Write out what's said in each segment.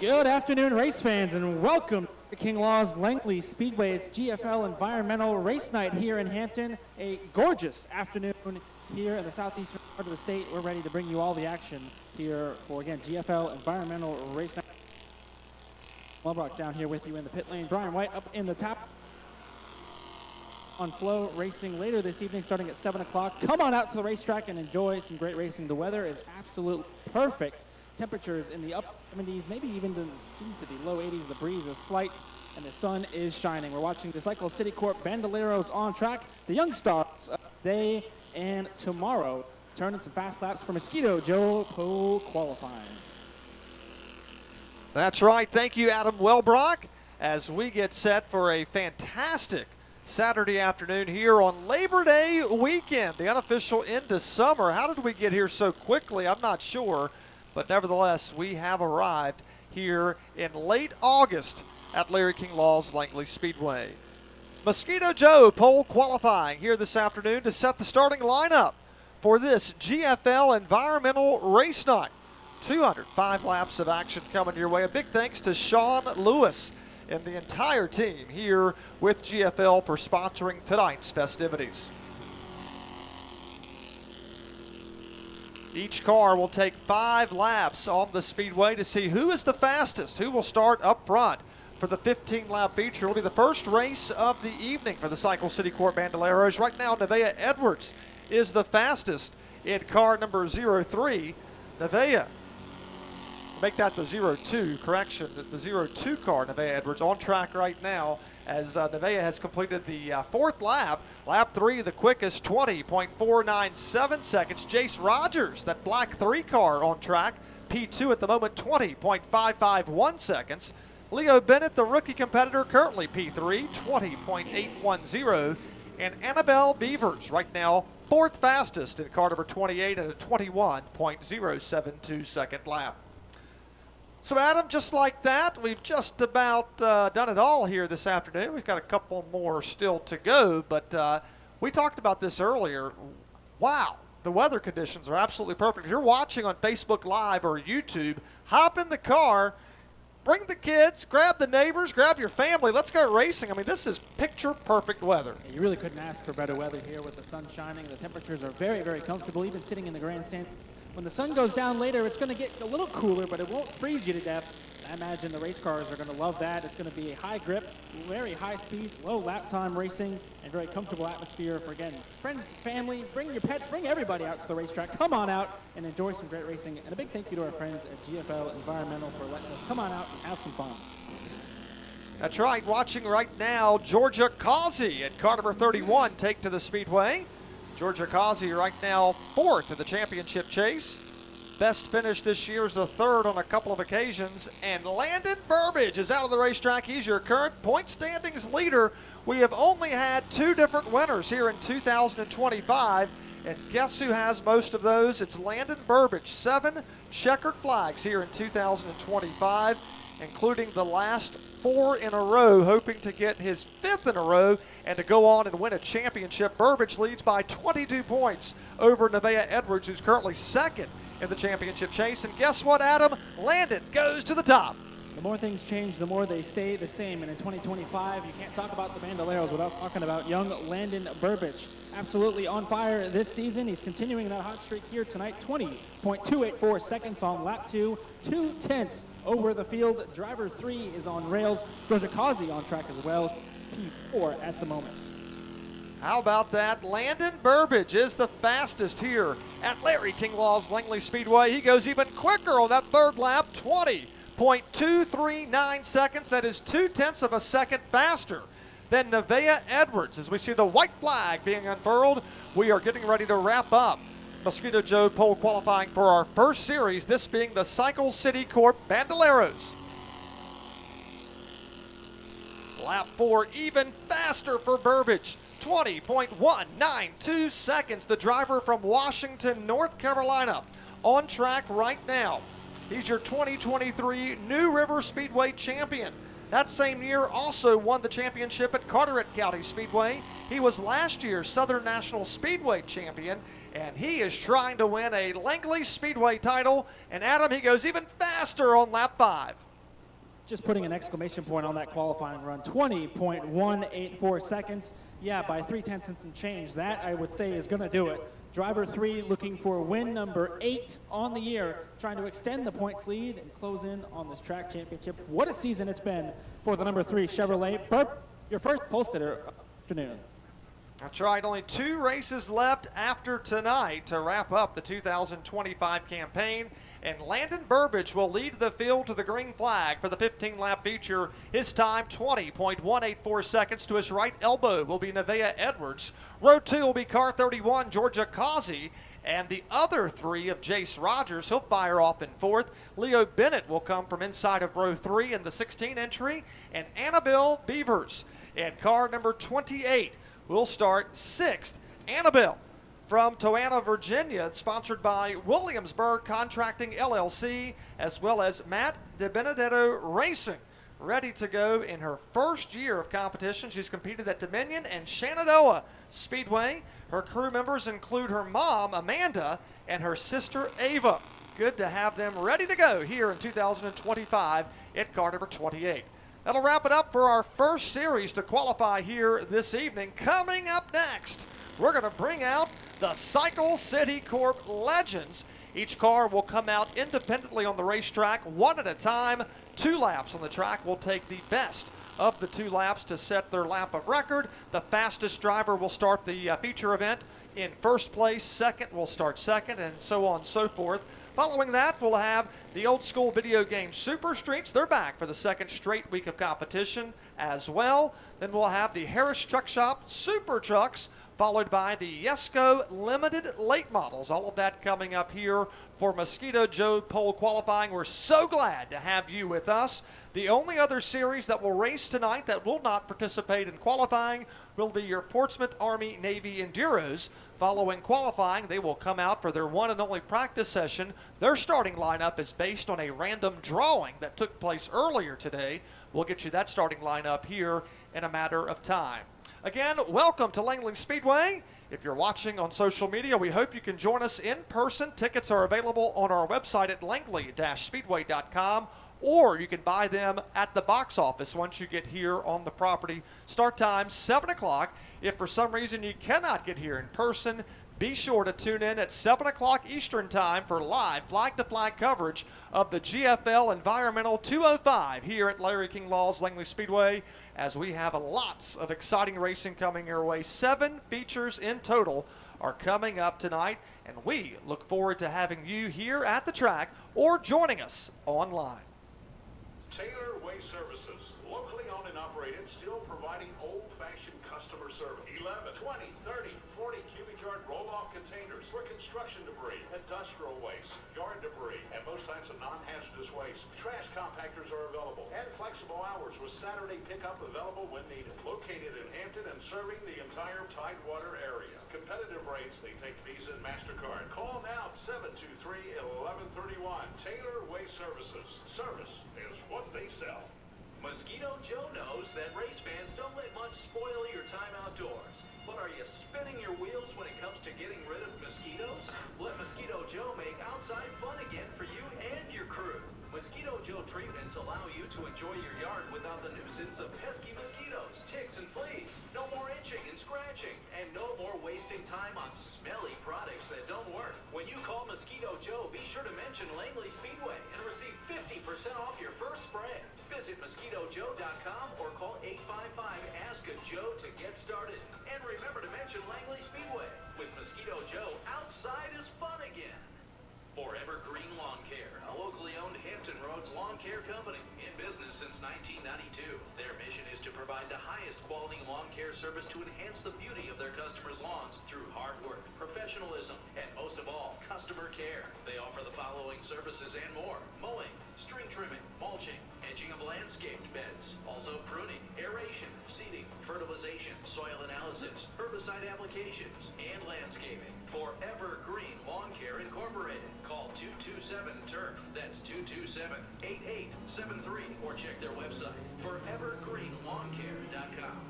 Good afternoon, race fans, and welcome to King Law's Langley Speedway. It's GFL Environmental Race Night here in Hampton. A gorgeous afternoon here in the southeastern part of the state. We're ready to bring you all the action here for, again, GFL Environmental Race Night. Mulbrook down here with you in the pit lane. Brian White up in the top on Flow Racing later this evening starting at 7 o'clock. Come on out to the racetrack and enjoy some great racing. The weather is absolutely perfect. Temperatures in the upper 70s, maybe even to the low 80s. The breeze is slight and the sun is shining. We're watching the Cycle City Corp Bandoleros on track. The young stars of today and tomorrow turning some fast laps for Mosquito Joe Pole Qualifying. That's right. Thank you, Adam Welbrock, as we get set for a fantastic Saturday afternoon here on Labor Day weekend, the unofficial end of summer. How did we get here so quickly? I'm not sure, but nevertheless, we have arrived here in late August at Larry King Law's Langley Speedway. Mosquito Joe Pole Qualifying here this afternoon to set the starting lineup for this GFL Environmental Race Night. 205 laps of action coming your way. A big thanks to Sean Lewis and the entire team here with GFL for sponsoring tonight's festivities. Each car will take 5 laps on the speedway to see who is the fastest, who will start up front for the 15-lap feature. It will be the first race of the evening for the Cycle City Corp Bandoleros. Right now, Nevaeh Edwards is the fastest in car number 03. Nevaeh, make that the 02, correction, the 02 car, Nevaeh Edwards, on track right now as Nevaeh has completed the 4th lap. Lap 3, the quickest, 20.497 seconds. Jace Rogers, that black 3 car on track, P2 at the moment, 20.551 seconds. Leo Bennett, the rookie competitor, currently P3, 20.810. And Annabelle Beavers, right now, 4th fastest in car number 28 at a 21.072 second lap. So, Adam, just like that, we've just about done it all here this afternoon. We've got a couple more still to go, but we talked about this earlier. Wow, the weather conditions are absolutely perfect. If you're watching on Facebook Live or YouTube, hop in the car, bring the kids, grab the neighbors, grab your family. Let's go racing. I mean, this is picture-perfect weather. You really couldn't ask for better weather here with the sun shining. The temperatures are very, very comfortable, even sitting in the grandstand. When the sun goes down later, it's going to get a little cooler, but it won't freeze you to death. I imagine the race cars are going to love that. It's going to be a high grip, very high speed, low lap time racing, and very comfortable atmosphere for, again, friends, family, bring your pets, bring everybody out to the racetrack. Come on out and enjoy some great racing. And a big thank you to our friends at GFL Environmental for letting us come on out and have some fun. That's right. Watching right now, Georgia Causey at car number 31 take to the speedway. Georgia Causey right now 4th in the championship chase. Best finish this year is a 3rd on a couple of occasions. And Landon Burbage is out of the racetrack. He's your current point standings leader. We have only had 2 different winners here in 2025. And guess who has most of those? It's Landon Burbage. 7 checkered flags here in 2025, including the last 4 in a row, hoping to get his 5th in a row and to go on and win a championship. Burbage leads by 22 points over Nevaeh Edwards, who's currently 2nd in the championship chase. And guess what, Adam? Landon goes to the top. The more things change, the more they stay the same. And in 2025, you can't talk about the Bandoleros without talking about young Landon Burbage. Absolutely on fire this season. He's continuing that hot streak here tonight. 20.284 seconds on lap 2, 2/10 over the field. Driver 3 is on rails. Georgia Causey on track as well. P4 at the moment. How about that? Landon Burbage is the fastest here at Larry King Law's Langley Speedway. He goes even quicker on that 3rd lap, 20.239 seconds. That is 2/10 of a second faster than Nevaeh Edwards. As we see the white flag being unfurled, we are getting ready to wrap up Mosquito Joe Pole Qualifying for our first series, this being the Cycle City Corp Bandoleros. Lap 4, even faster for Burbage. 20.192 seconds. The driver from Washington, North Carolina, on track right now. He's your 2023 New River Speedway champion. That same year also won the championship at Carteret County Speedway. He was last year's Southern National Speedway champion, and he is trying to win a Langley Speedway title. And Adam, he goes even faster on lap 5. just putting an exclamation point on that qualifying run. 20.184 seconds. Yeah, by 3/10 and some change. That, I would say, is going to do it. Driver 3 looking for win number 8 on the year, trying to extend the points lead and close in on this track championship. What a season it's been for the number 3 Chevrolet. Burp, your first poster afternoon. That's right, only 2 races left after tonight to wrap up the 2025 campaign. And Landon Burbage will lead the field to the green flag for the 15-lap feature. His time, 20.184 seconds. To his right elbow will be Nevaeh Edwards. Row 2 will be car 31, Georgia Causey. And the other 3 of Jace Rogers, he'll fire off in 4th. Leo Bennett will come from inside of row 3 in the 16 entry. And Annabelle Beavers in car number 28 will start 6th. Annabelle from Toanna, Virginia, sponsored by Williamsburg Contracting LLC, as well as Matt DiBenedetto Racing, ready to go in her first year of competition. She's competed at Dominion and Shenandoah Speedway. Her crew members include her mom, Amanda, and her sister, Ava. Good to have them ready to go here in 2025 at car number 28. That'll wrap it up for our first series to qualify here this evening. Coming up next, we're going to bring out the Cycle City Corp Legends. Each car will come out independently on the racetrack, one at a time. 2 laps on the track will take the best of the 2 laps to set their lap of record. The fastest driver will start the feature event in first place, second will start second, and so on and so forth. Following that, we'll have the old school video game Super Streets. They're back for the second straight week of competition as well. Then we'll have the Harris Truck Shop Super Trucks, followed by the Yesco Limited Late Models. All of that coming up here for Mosquito Joe Pole Qualifying. We're so glad to have you with us. The only other series that will race tonight that will not participate in qualifying will be your Portsmouth Army Navy Enduros. Following qualifying, they will come out for their one and only practice session. Their starting lineup is based on a random drawing that took place earlier today. We'll get you that starting lineup here in a matter of time. Again, welcome to Langley Speedway. If you're watching on social media, we hope you can join us in person. Tickets are available on our website at langley-speedway.com, or you can buy them at the box office once you get here on the property. Start time 7 o'clock. If for some reason you cannot get here in person, be sure to tune in at 7 o'clock Eastern Time for live flag-to-flag coverage of the GFL Environmental 205 here at Larry King Law's Langley Speedway, as we have lots of exciting racing coming your way. 7 features in total are coming up tonight, and we look forward to having you here at the track or joining us online. Taylor Waste Services, locally owned and operated, still providing old-fashioned customer service. 11, 20, 30, 40 cubic yard roll-off containers for construction debris, industrial waste, yard debris, and most types of non-hazardous waste. Trash compactors are available, and flexible hours with Saturday pickup available when needed. Located in Hampton and serving the entire Tidewater area. Competitive rates, they take Visa and MasterCard. Call now, 723-1131. Taylor Waste Services. Service is what they sell. Mosquito Joe knows that race fans don't let much spoil your time outdoors. But are you spinning your wheels when it comes to getting rid of mosquitoes? Let Mosquito Joe make outside fun again for you and your crew. Mosquito Joe treatments allow you to enjoy your yard without the nuisance of pesky mosquitoes, ticks, and fleas. No more itching and scratching, and no more wasting time on smelly products that don't work. When you call Mosquito Joe, be sure to mention Langley Speedway and receive 50% off your first spray. Visit MosquitoJoe.com or call 855-ASK-A-JOE to get started. And remember to mention Langley Speedway. With Mosquito Joe, outside is fun again. Forever Green Lawn Care, a locally owned Hampton Roads lawn care company in business since 1992. Their mission is to provide the highest quality lawn care service to enhance the beauty of their customers' lawns through hard work, professionalism, and most of all, customer care. They offer the following services and more: mowing, string trimming, mulching, edging of landscaped beds, also pruning, aeration, seeding, fertilization, soil analysis, herbicide applications, and landscaping. Forever Green Lawn Care Incorporated. Call 227-TURF. That's 227-8873. Or check their website, forevergreenlawncare.com.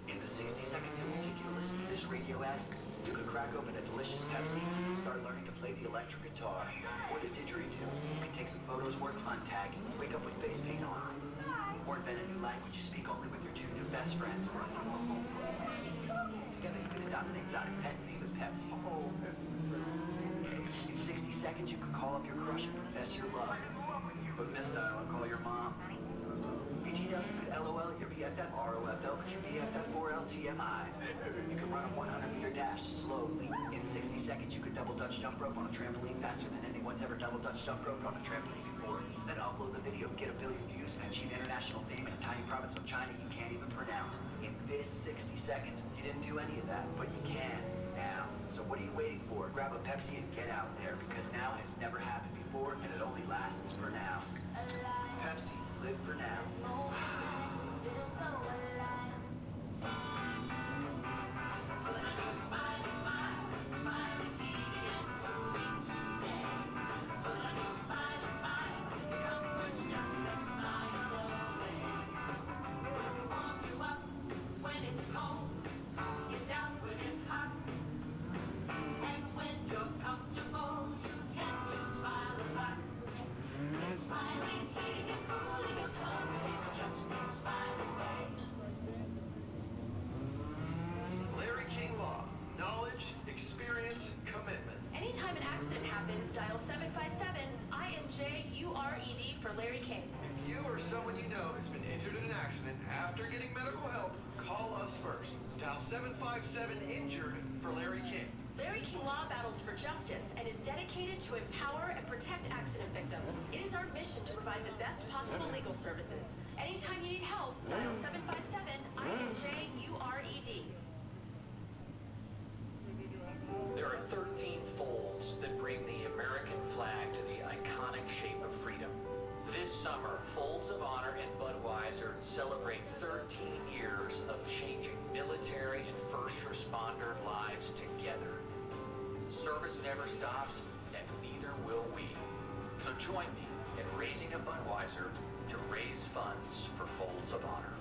In the 60 seconds it will take you to listen to this radio ad, You could crack open a delicious Pepsi and start learning to play the electric guitar or the didgeridoo. You can take some photos worth hunt tagging, wake up with face paint on, or invent a new language you speak only with your two new best friends. Together you can adopt an exotic pet and name it Pepsi. In 60 seconds you can call up your crush and confess your love. But this style, I'll call your mom. AT doesn't could LOL your BFF ROFL, but your BFF 4LTMI. You can run a 100-meter dash slowly. In 60 seconds, you could double Dutch jump rope on a trampoline faster than anyone's ever double Dutch jump rope on a trampoline before. Then upload the video, get a billion views, and achieve international fame in a tiny province of China you can't even pronounce. In this 60 seconds, you didn't do any of that, but you can now. So what are you waiting for? Grab a Pepsi and get out there, because now has never happened before, and it only lasts for now. Pepsi, live for now. Someone you know has been injured in an accident after getting medical help, call us first. Dial 757-INJURED for Larry King. Larry King Law battles for justice and is dedicated to empower and protect accident victims. It is our mission to provide the best possible legal services. Anytime you need help, dial 757-INJURED. There are 13 folds that bring the American flag to the iconic shape of freedom. This summer, Folds of Honor and Budweiser celebrate 13 years of changing military and first responder lives together. Service never stops, and neither will we. So join me in raising a Budweiser to raise funds for Folds of Honor.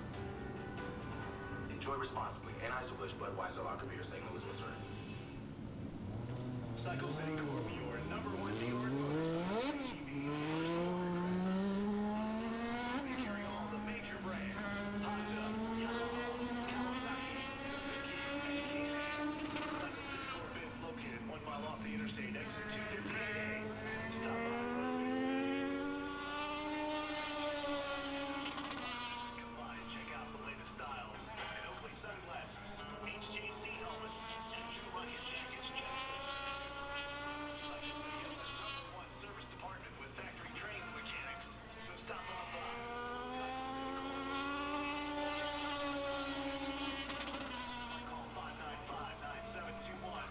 Enjoy responsibly. Anheuser-Busch Budweiser Lager Beer, St. Louis, Missouri. Cycle City Corp, your number one dealer for HEV. We carry all the major brands. Honda, Yamaha, Kawasaki, Suzuki, and Cycle City Corp is located 1 mile off the interstate, exit 258A. Stop by. Come by and check out the latest styles and Oakley sunglasses, HJC helmets, and True Rugged jackets. Service department with factory trained mechanics. So stop on by. Call 595-9721.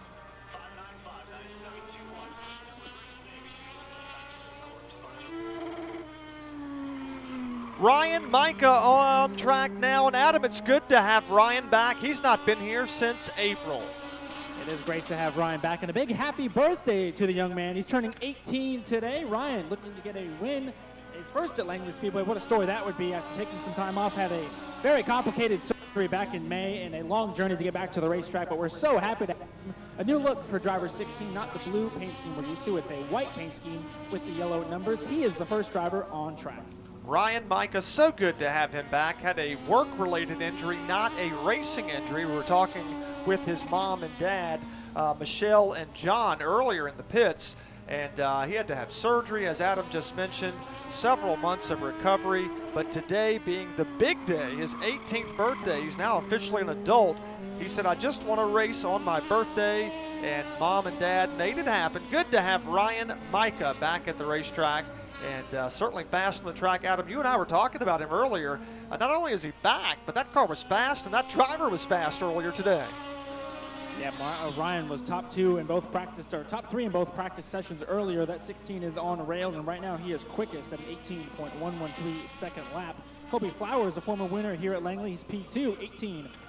595-9721. Ryan Micah on track now. And Adam, it's good to have Ryan back. He's not been here since April. It is great to have Ryan back, and a big happy birthday to the young man. He's turning 18 today. Ryan looking to get a win, his first at Langley Speedway. What a story that would be after taking some time off. Had a very complicated surgery back in May and a long journey to get back to the racetrack, but we're so happy to have him. A new look for driver 16, not the blue paint scheme we're used to. It's a white paint scheme with the yellow numbers. He is the first driver on track. Ryan Micah, so good to have him back. Had a work-related injury, not a racing injury. We were talking with his mom and dad, Michelle and John, earlier in the pits, and he had to have surgery, as Adam just mentioned, several months of recovery, but today being the big day, his 18th birthday, he's now officially an adult. He said, I just want to race on my birthday, and mom and dad made it happen. Good to have Ryan Micah back at the racetrack, and certainly fast on the track. Adam, you and I were talking about him earlier. Not only is he back, but that car was fast, and that driver was fast earlier today. Yeah, Ryan was top 3 in both practice sessions earlier. That 16 is on rails, and right now he is quickest at an 18.113 second lap. Colby Flowers, a former winner here at Langley, he's P2,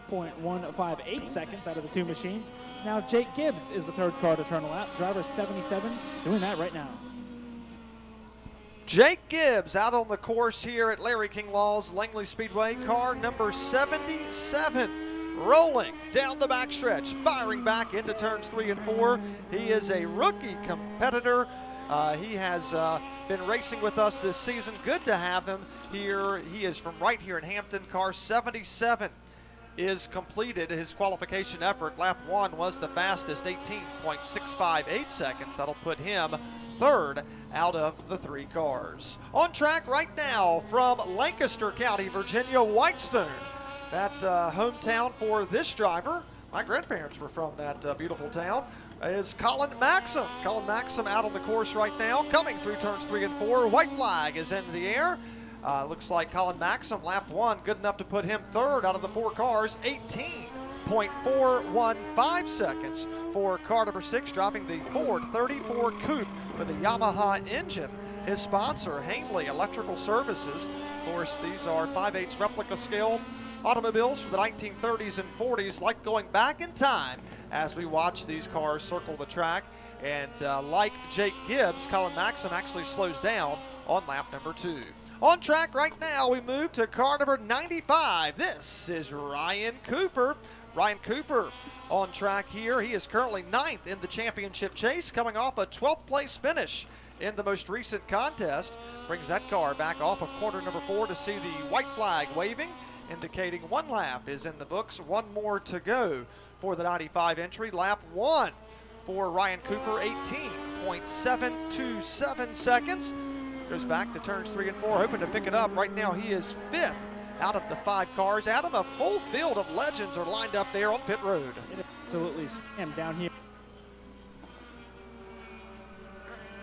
18.158 seconds out of the two machines. Now Jake Gibbs is the third car to turn a lap. Driver 77 doing that right now. Jake Gibbs out on the course here at Larry King Law's Langley Speedway. Car number 77 rolling down the backstretch, firing back into turns 3 and 4. He is a rookie competitor. He has been racing with us this season. Good to have him here. He is from right here in Hampton. Car 77 is completed. His qualification effort, lap 1, was the fastest, 18.658 seconds. That'll put him third out of the 3 cars. On track right now from Lancaster County, Virginia, Whitestone. That hometown for this driver. My grandparents were from that beautiful town. Is Colin Maxim. Colin Maxim out on the course right now, coming through turns 3 and 4. White flag is in the air. Looks like Colin Maxim, lap 1, good enough to put him third out of the 4 cars, 18.415 seconds for car number 6, driving the Ford 34 Coupe with a Yamaha engine. His sponsor, Hanley Electrical Services. Of course, these are 5/8 replica scale automobiles from the 1930s and 40s, like going back in time as we watch these cars circle the track. And like Jake Gibbs, Colin Maxim actually slows down on lap number 2. On track right now, we move to car number 95. This is Ryan Cooper. Ryan Cooper on track here. He is currently 9th in the championship chase, coming off a 12th place finish in the most recent contest. Brings that car back off of corner number 4 to see the white flag waving, indicating 1 lap is in the books, 1 more to go for the 95 entry. Lap 1 for Ryan Cooper, 18.727 seconds. Goes back to turns 3 and 4, hoping to pick it up. Right now he is 5th out of the 5 cars. Adam, a full field of legends are lined up there on pit road. It is absolutely slammed down here.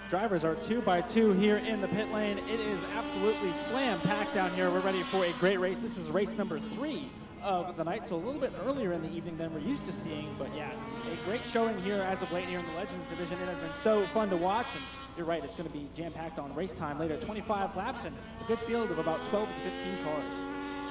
Drivers are 2 by 2 here in the pit lane. It is absolutely slam packed down here. We're ready for a great race. This is race number 3 of the night, so a little bit earlier in the evening than we're used to seeing. But yeah, a great showing here as of late here in the Legends division. It has been so fun to watch, and you're right, it's going to be jam-packed on race time later. 25 laps and a good field of about 12 to 15 cars.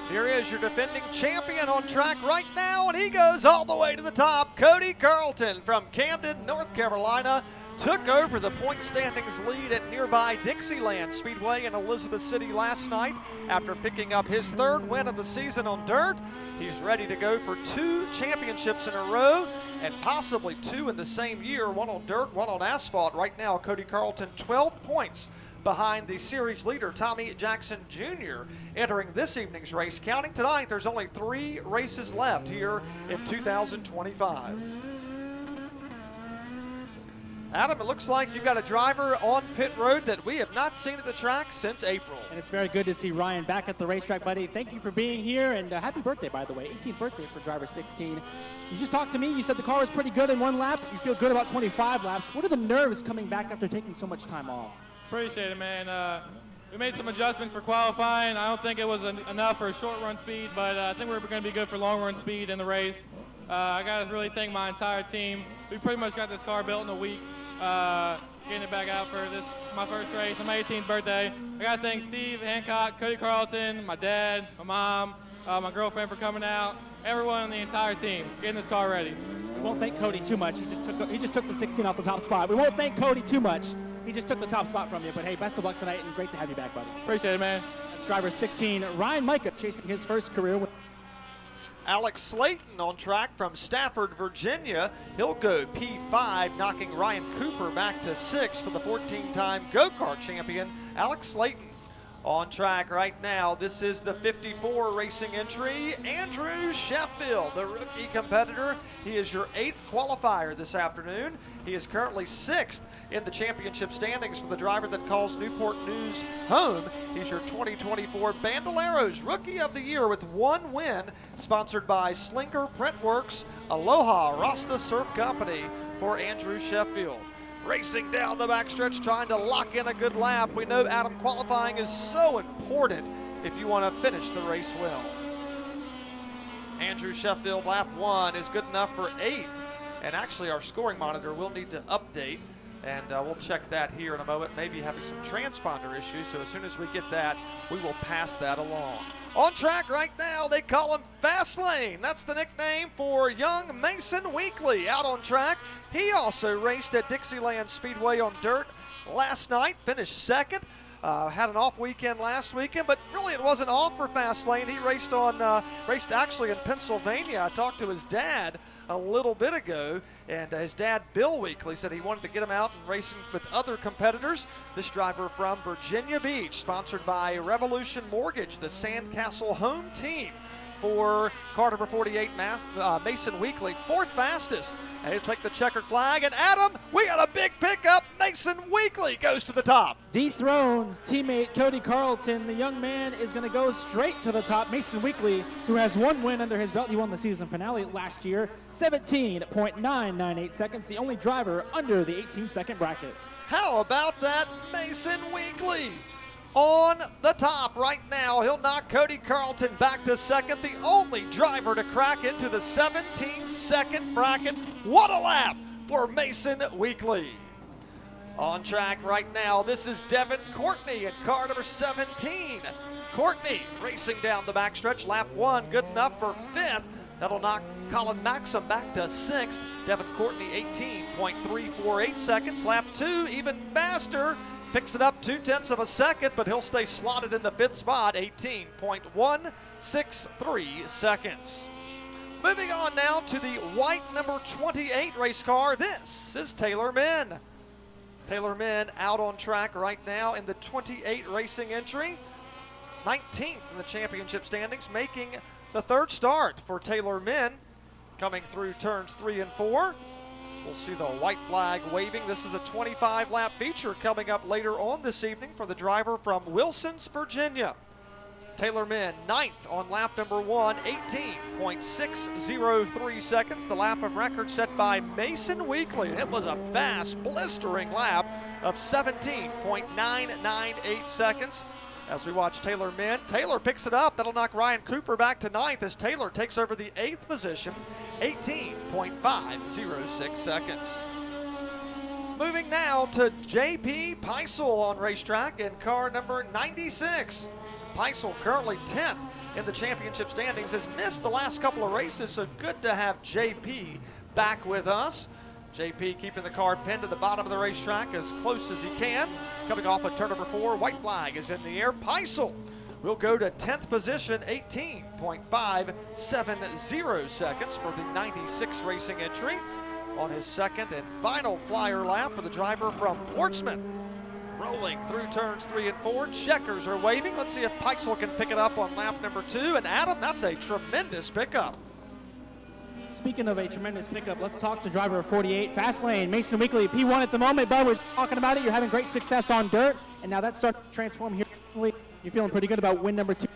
Here is your defending champion on track right now, and he goes all the way to the top. Cody Carlton from Camden, North Carolina, took over the point standings lead at nearby Dixieland Speedway in Elizabeth City last night after picking up his 3rd win of the season on dirt. He's ready to go for 2 championships in a row, and possibly 2 in the same year, 1 on dirt, 1 on asphalt. Right now, Cody Carlton 12 points behind the series leader, Tommy Jackson Jr., entering this evening's race. Counting tonight, there's only 3 races left here in 2025. Adam, it looks like you've got a driver on pit road that we have not seen at the track since April. And it's very good to see Ryan back at the racetrack, buddy. Thank you for being here, and happy birthday, by the way. 18th birthday for driver 16. You just talked to me. You said the car was pretty good in 1 lap. You feel good about 25 laps. What are the nerves coming back after taking so much time off? Appreciate it, man. We made some adjustments for qualifying. I don't think it was enough for short run speed, but I think we're going to be good for long run speed in the race. I got to really thank my entire team. We pretty much got this car built in a week. Getting it back out for this, my first race on my 18th birthday. I got to thank Steve Hancock, Cody Carlton, my dad, my mom, my girlfriend for coming out, everyone on the entire team getting this car ready. We won't thank Cody too much. He just took the 16 off the top spot. We won't thank Cody too much. He just took the top spot from you. But hey, best of luck tonight, and great to have you back, buddy. Appreciate it, man. That's driver 16, Ryan Micah, chasing his first career win. Alex Slayton on track from Stafford, Virginia. He'll go P5, knocking Ryan Cooper back to 6th for the 14-time go-kart champion, Alex Slayton. On track right now, this is the 54 racing entry, Andrew Sheffield, the rookie competitor. He is your 8th qualifier this afternoon. He is currently 6th in the championship standings for the driver that calls Newport News home. He's your 2024 Bandoleros Rookie of the Year with 1 win, sponsored by Slinker Printworks, Aloha Rasta Surf Company for Andrew Sheffield. Racing down the backstretch, trying to lock in a good lap. We know, Adam, qualifying is so important if you want to finish the race well. Andrew Sheffield, lap 1 is good enough for 8th. And actually, our scoring monitor will need to update, and we'll check that here in a moment. Maybe having some transponder issues, so as soon as we get that, we will pass that along. On track right now, they call him Fast Lane. That's the nickname for young Mason Weekly out on track. He also raced at Dixieland Speedway on dirt last night, finished 2nd. Had an off weekend last weekend, but really it wasn't off for Fastlane. He raced actually in Pennsylvania. I talked to his dad a little bit ago, and his dad, Bill Weekly, said he wanted to get him out and racing with other competitors. This driver from Virginia Beach, sponsored by Revolution Mortgage, the Sandcastle home team for car number 48, Mason Weekly, fourth fastest. And he'll take the checkered flag. And Adam, we got a big pickup. Mason Weekly goes to the top. Dethrones teammate Cody Carlton. The young man is going to go straight to the top. Mason Weekly, who has one win under his belt. He won the season finale last year. 17.998 seconds. The only driver under the 18-second bracket. How about that, Mason Weekly? On the top right now. He'll knock Cody Carlton back to second, the only driver to crack into the 17-second bracket. What a lap for Mason Weekly. On track right now, this is Devin Courtney in car number 17. Courtney racing down the backstretch, lap 1, good enough for 5th. That'll knock Colin Maxim back to 6th. Devin Courtney 18.348 seconds. Lap 2, even faster. Picks it up 0.2 of a second, but he'll stay slotted in the 5th spot, 18.163 seconds. Moving on now to the white number 28 race car. This is Taylor Minn. Taylor Minn out on track right now in the 28 racing entry. 19th in the championship standings, making the 3rd start for Taylor Minn. Coming through turns 3 and 4. We'll see the white flag waving. This is a 25-lap feature coming up later on this evening for the driver from Wilsons, Virginia. Taylor Minn, 9th on lap number 1, 18.603 seconds. The lap of record set by Mason Weekly. It was a fast, blistering lap of 17.998 seconds. As we watch Taylor Minn, Taylor picks it up. That'll knock Ryan Cooper back to 9th as Taylor takes over the 8th position, 18.506 seconds. Moving now to J.P. Peisel on racetrack in car number 96. Peisel currently 10th in the championship standings, has missed the last couple of races, so good to have J.P. back with us. JP keeping the car pinned to the bottom of the racetrack as close as he can. Coming off of turn number 4, white flag is in the air. Peisel will go to 10th position, 18.570 seconds for the 96 racing entry on his second and final flyer lap for the driver from Portsmouth. Rolling through turns 3 and 4, checkers are waving. Let's see if Peisel can pick it up on lap number 2. And Adam, that's a tremendous pickup. Speaking of a tremendous pickup, let's talk to driver 48, Fastlane, Mason Weekly, P1 at the moment, but we're talking about it. You're having great success on dirt, and now that's starting to transform here. You're feeling pretty good about win number 2.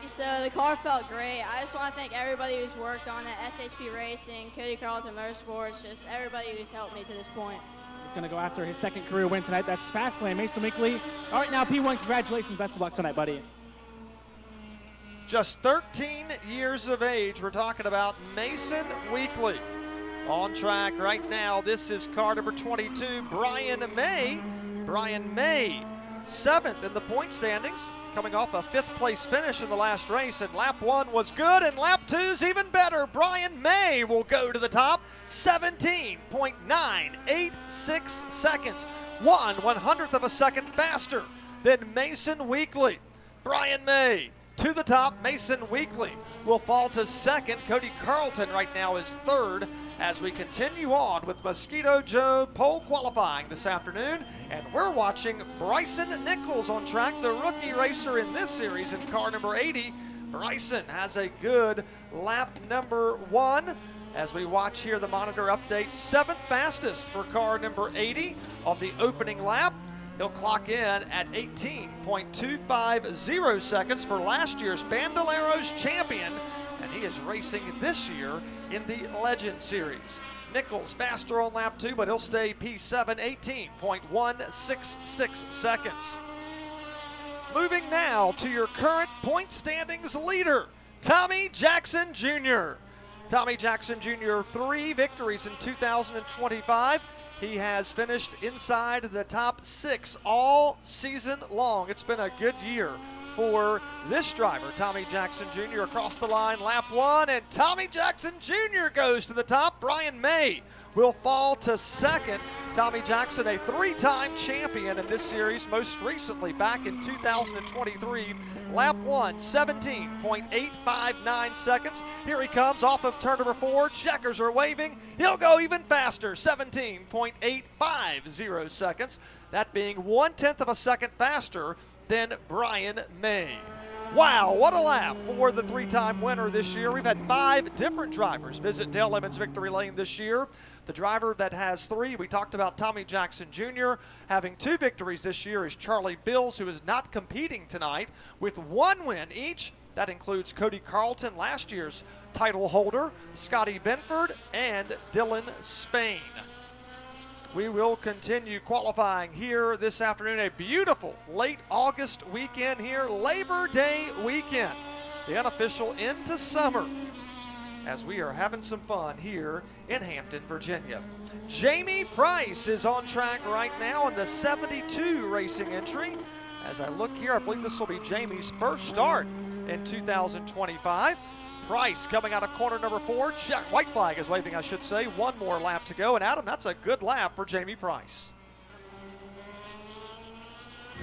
So the car felt great. I just want to thank everybody who's worked on it, SHP Racing, Cody Carlton Motorsports, just everybody who's helped me to this point. He's going to go after his second career win tonight. That's Fastlane, Mason Weekly. All right, now P1, congratulations. Best of luck tonight, buddy. Just 13 years of age, we're talking about Mason Weekly. On track right now, this is car number 22, Brian May. Brian May, 7th in the point standings, coming off a 5th place finish in the last race, and lap 1 was good, and lap 2's even better. Brian May will go to the top, 17.986 seconds, 1/100th of a second faster than Mason Weekly. Brian May to the top. Mason Weekly will fall to 2nd. Cody Carlton right now is 3rd as we continue on with Mosquito Joe pole qualifying this afternoon. And we're watching Bryson Nichols on track, the rookie racer in this series in car number 80. Bryson has a good lap number 1. As we watch here, the monitor update, 7th fastest for car number 80 on the opening lap. He'll clock in at 18.250 seconds for last year's Bandoleros champion, and he is racing this year in the Legend Series. Nichols faster on lap 2, but he'll stay P7, 18.166 seconds. Moving now to your current point standings leader, Tommy Jackson Jr. Tommy Jackson Jr., 3 victories in 2025. He has finished inside the top 6 all season long. It's been a good year for this driver, Tommy Jackson Jr. Across the line, lap 1, and Tommy Jackson Jr. goes to the top. Brian May will fall to 2nd. Tommy Jackson, a 3-time champion in this series, most recently back in 2023. Lap 1, 17.859 seconds. Here he comes off of turn number 4. Checkers are waving. He'll go even faster, 17.850 seconds. That being 1/10 of a second faster than Brian May. Wow, what a lap for the 3-time winner this year. We've had 5 different drivers visit Dale Emmons Victory Lane this year. The driver that has 3, we talked about Tommy Jackson Jr. Having 2 victories this year is Charlie Bills, who is not competing tonight, with 1 win each. That includes Cody Carlton, last year's title holder, Scotty Benford, and Dylan Spain. We will continue qualifying here this afternoon. A beautiful late August weekend here, Labor Day weekend. The unofficial into summer, as we are having some fun here in Hampton, Virginia. Jamie Price is on track right now in the 72 racing entry. As I look here, I believe this will be Jamie's first start in 2025. Price coming out of corner number 4. White flag is waving, I should say. 1 more lap to go. And Adam, that's a good lap for Jamie Price.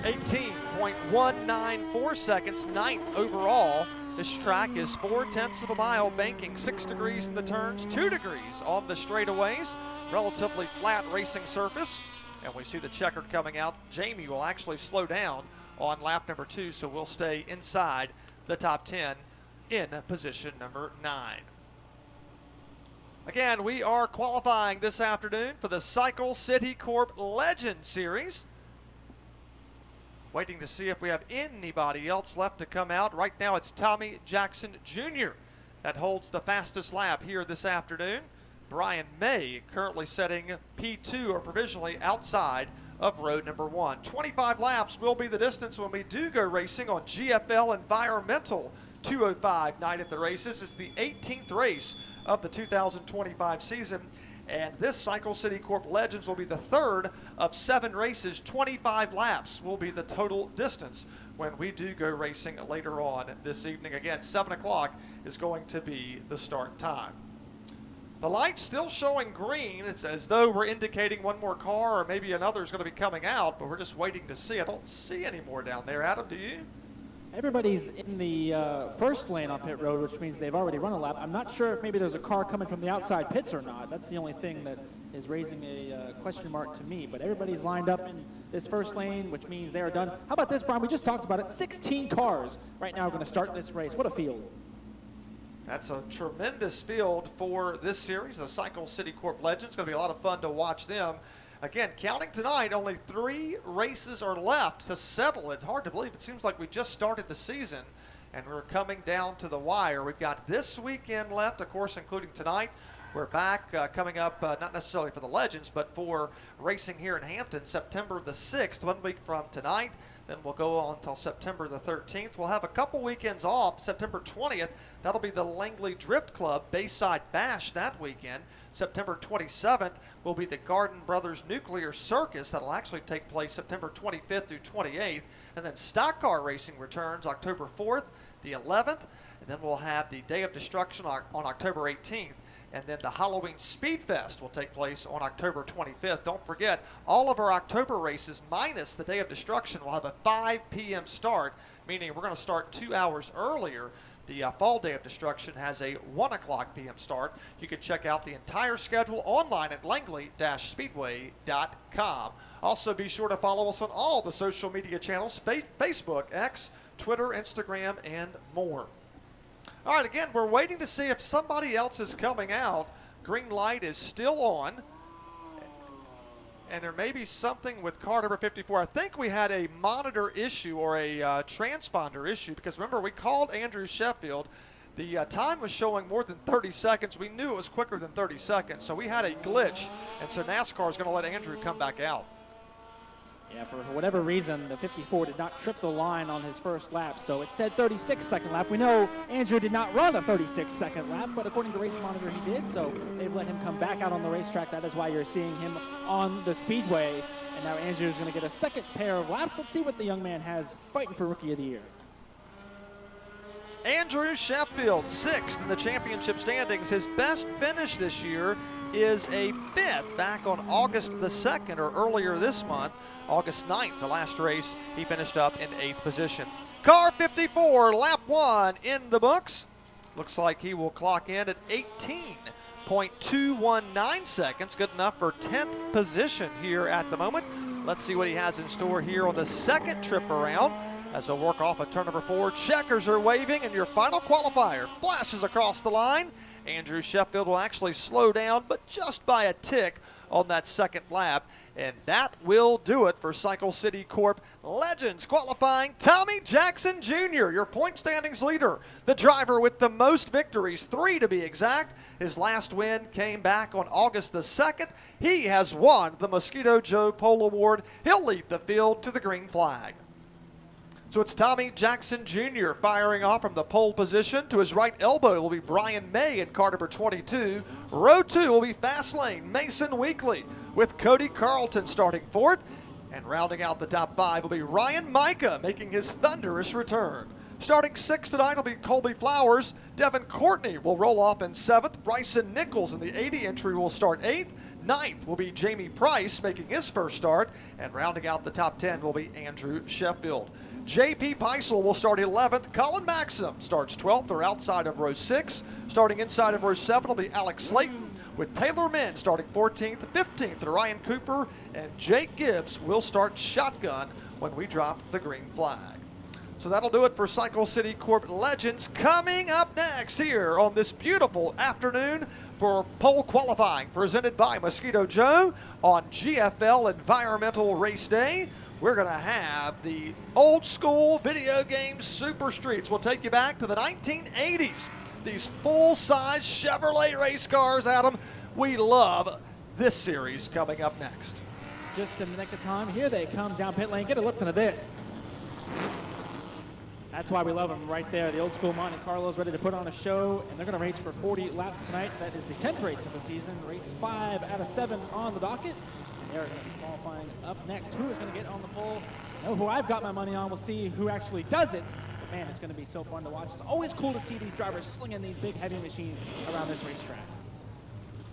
18.194 seconds, 9th overall. This track is 4/10 of a mile, banking 6 degrees in the turns, 2 degrees on the straightaways. Relatively flat racing surface. And we see the checkered coming out. Jamie will actually slow down on lap number 2, so we'll stay inside the top 10 in position number 9. Again, we are qualifying this afternoon for the Cycle City Corp Legend Series. Waiting to see if we have anybody else left to come out. Right now it's Tommy Jackson Jr. that holds the fastest lap here this afternoon. Brian May currently setting P2 or provisionally outside of road number 1. 25 laps will be the distance when we do go racing on GFL Environmental 205 night at the races. It's the 18th race of the 2025 season. And this Cycle City Corp Legends will be the 3rd of 7 races. 25 laps will be the total distance when we do go racing later on this evening. Again, 7 o'clock is going to be the start time. The light's still showing green. It's as though we're indicating one more car or maybe another is going to be coming out, but we're just waiting to see. I don't see any more down there. Adam, do you? Everybody's in the first lane on pit road, which means they've already run a lap. I'm not sure if maybe there's a car coming from the outside pits or not. That's the only thing that is raising a question mark to me. But everybody's lined up in this first lane, which means they are done. How about this, Brian? We just talked about it. 16 cars right now are going to start this race. What a field. That's a tremendous field for this series, the Cycle City Corp Legends. It's going to be a lot of fun to watch them. Again, counting tonight, only 3 races are left to settle. It's hard to believe. It seems like we just started the season and we're coming down to the wire. We've got this weekend left, of course, including tonight. We're back coming up, not necessarily for the Legends, but for racing here in Hampton, September the 6th, 1 week from tonight. Then we'll go on until September the 13th. We'll have a couple weekends off. September 20th, that'll be the Langley Drift Club Bayside Bash that weekend. September 27th will be the Garden Brothers Nuclear Circus. That'll actually take place September 25th through 28th. And then stock car racing returns October 4th, the 11th. And then we'll have the Day of Destruction on October 18th. And then the Halloween Speed Fest will take place on October 25th. Don't forget, all of our October races, minus the Day of Destruction, will have a 5 p.m. start, meaning we're going to start 2 hours earlier. The Fall Day of Destruction has a 1 o'clock p.m. start. You can check out the entire schedule online at langley-speedway.com. Also, be sure to follow us on all the social media channels, Facebook, X, Twitter, Instagram, and more. All right, again, we're waiting to see if somebody else is coming out. Green light is still on. And there may be something with car number 54. I think we had a monitor issue or a transponder issue because, remember, we called Andrew Sheffield. The time was showing more than 30 seconds. We knew it was quicker than 30 seconds, so we had a glitch. And so NASCAR is going to let Andrew come back out. Yeah, for whatever reason, the 54 did not trip the line on his first lap, so it said 36-second lap. We know Andrew did not run a 36-second lap, but according to Race Monitor, he did, so they've let him come back out on the racetrack. That is why you're seeing him on the speedway, and now Andrew's going to get a second pair of laps. Let's see what the young man has fighting for Rookie of the Year. Andrew Sheffield, 6th in the championship standings. His best finish this year is a 5th back on August the 2nd, or earlier this month, August 9th, the last race, he finished up in 8th position. Car 54, lap 1 in the books. Looks like he will clock in at 18.219 seconds, good enough for 10th position here at the moment. Let's see what he has in store here on the second trip around. As they'll work off at turn number 4, checkers are waving, and your final qualifier flashes across the line. Andrew Sheffield will actually slow down, but just by a tick on that second lap. And that will do it for Cycle City Corp Legends qualifying. Tommy Jackson Jr., your point standings leader, the driver with the most victories, 3 to be exact. His last win came back on August the 2nd. He has won the Mosquito Joe Pole Award. He'll lead the field to the green flag. So it's Tommy Jackson Jr. firing off from the pole position. To his right elbow will be Brian May in car number 22. Row 2 will be fast lane Mason Weekly with Cody Carlton starting 4th. And rounding out the top 5 will be Ryan Micah making his thunderous return. Starting 6th tonight will be Colby Flowers. Devin Courtney will roll off in 7th. Bryson Nichols in the 80 entry will start 8th. 9th will be Jamie Price making his first start. And rounding out the top 10 will be Andrew Sheffield. J.P. Peisel will start 11th. Colin Maxim starts 12th or outside of row 6. Starting inside of row 7 will be Alex Slayton, with Taylor Min starting 14th, 15th, Ryan Cooper, and Jake Gibbs will start shotgun when we drop the green flag. So that'll do it for Cycle City Corp Legends. Coming up next here on this beautiful afternoon for pole qualifying presented by Mosquito Joe on GFL Environmental Race Day. We're going to have the old school video game super streets. We'll take you back to the 1980s. These full-size Chevrolet race cars, Adam. We love this series coming up next. Just in the nick of time, here they come down pit lane. Get a listen to this. That's why we love them right there. The old school Monte Carlo's ready to put on a show, and they're going to race for 40 laps tonight. That is the 10th race of the season. Race 5 out of 7 on the docket. They're going to be qualifying up next. Who is going to get on the pole? I know who I've got my money on. We'll see who actually does it. But man, it's going to be so fun to watch. It's always cool to see these drivers slinging these big, heavy machines around this racetrack.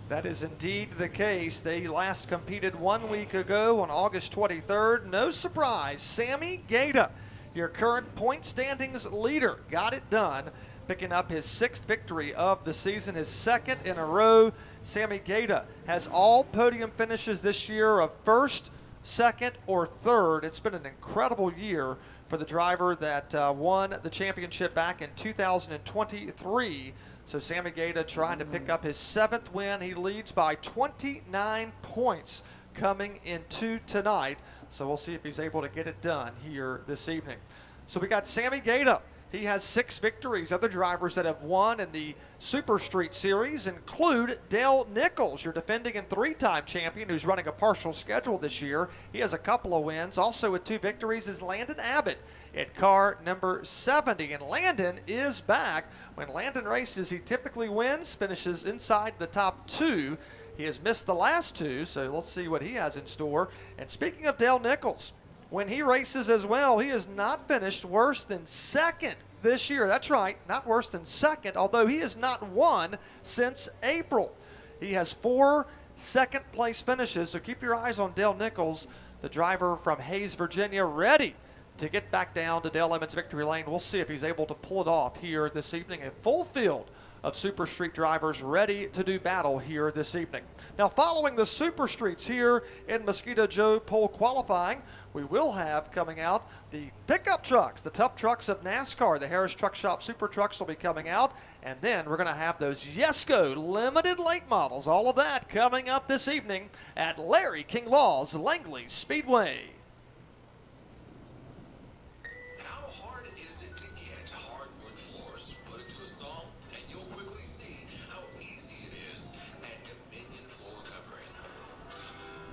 That is indeed the case. They last competed 1 week ago on August 23rd. No surprise, Sammy Gaeta, your current point standings leader, got it done, picking up his 6th victory of the season, his 2nd in a row. Sammy Gaeta has all podium finishes this year of 1st, 2nd, or 3rd. It's been an incredible year for the driver that won the championship back in 2023. So Sammy Gaeta trying to pick up his 7th win. He leads by 29 points coming into tonight. So we'll see if he's able to get it done here this evening. So we got Sammy Gaeta. He has 6 victories. Other drivers that have won in the Super Street Series include Dale Nichols, your defending and 3-time champion who's running a partial schedule this year. He has a couple of wins. Also with 2 victories is Landon Abbott at car number 70. And Landon is back. When Landon races, he typically wins, finishes inside the top 2. He has missed the last 2, so let's see what he has in store. And speaking of Dale Nichols, when he races as well, he has not finished worse than 2nd this year. That's right, not worse than 2nd, although he has not won since April. He has 4 second-place finishes, so keep your eyes on Dale Nichols, the driver from Hayes, Virginia, ready to get back down to Dale Emmons Victory Lane. We'll see if he's able to pull it off here this evening. A full field of Super Street drivers ready to do battle here this evening. Now, following the Super Streets here in Mosquito Joe pole qualifying, we will have coming out the pickup trucks, the tough trucks of NASCAR. The Harris Truck Shop Super Trucks will be coming out. And then we're going to have those Yesco limited late models. All of that coming up this evening at Larry King Law's Langley Speedway. How hard is it to get hardwood floors? Put it to a song, and you'll quickly see how easy it is at Dominion Floor Covering.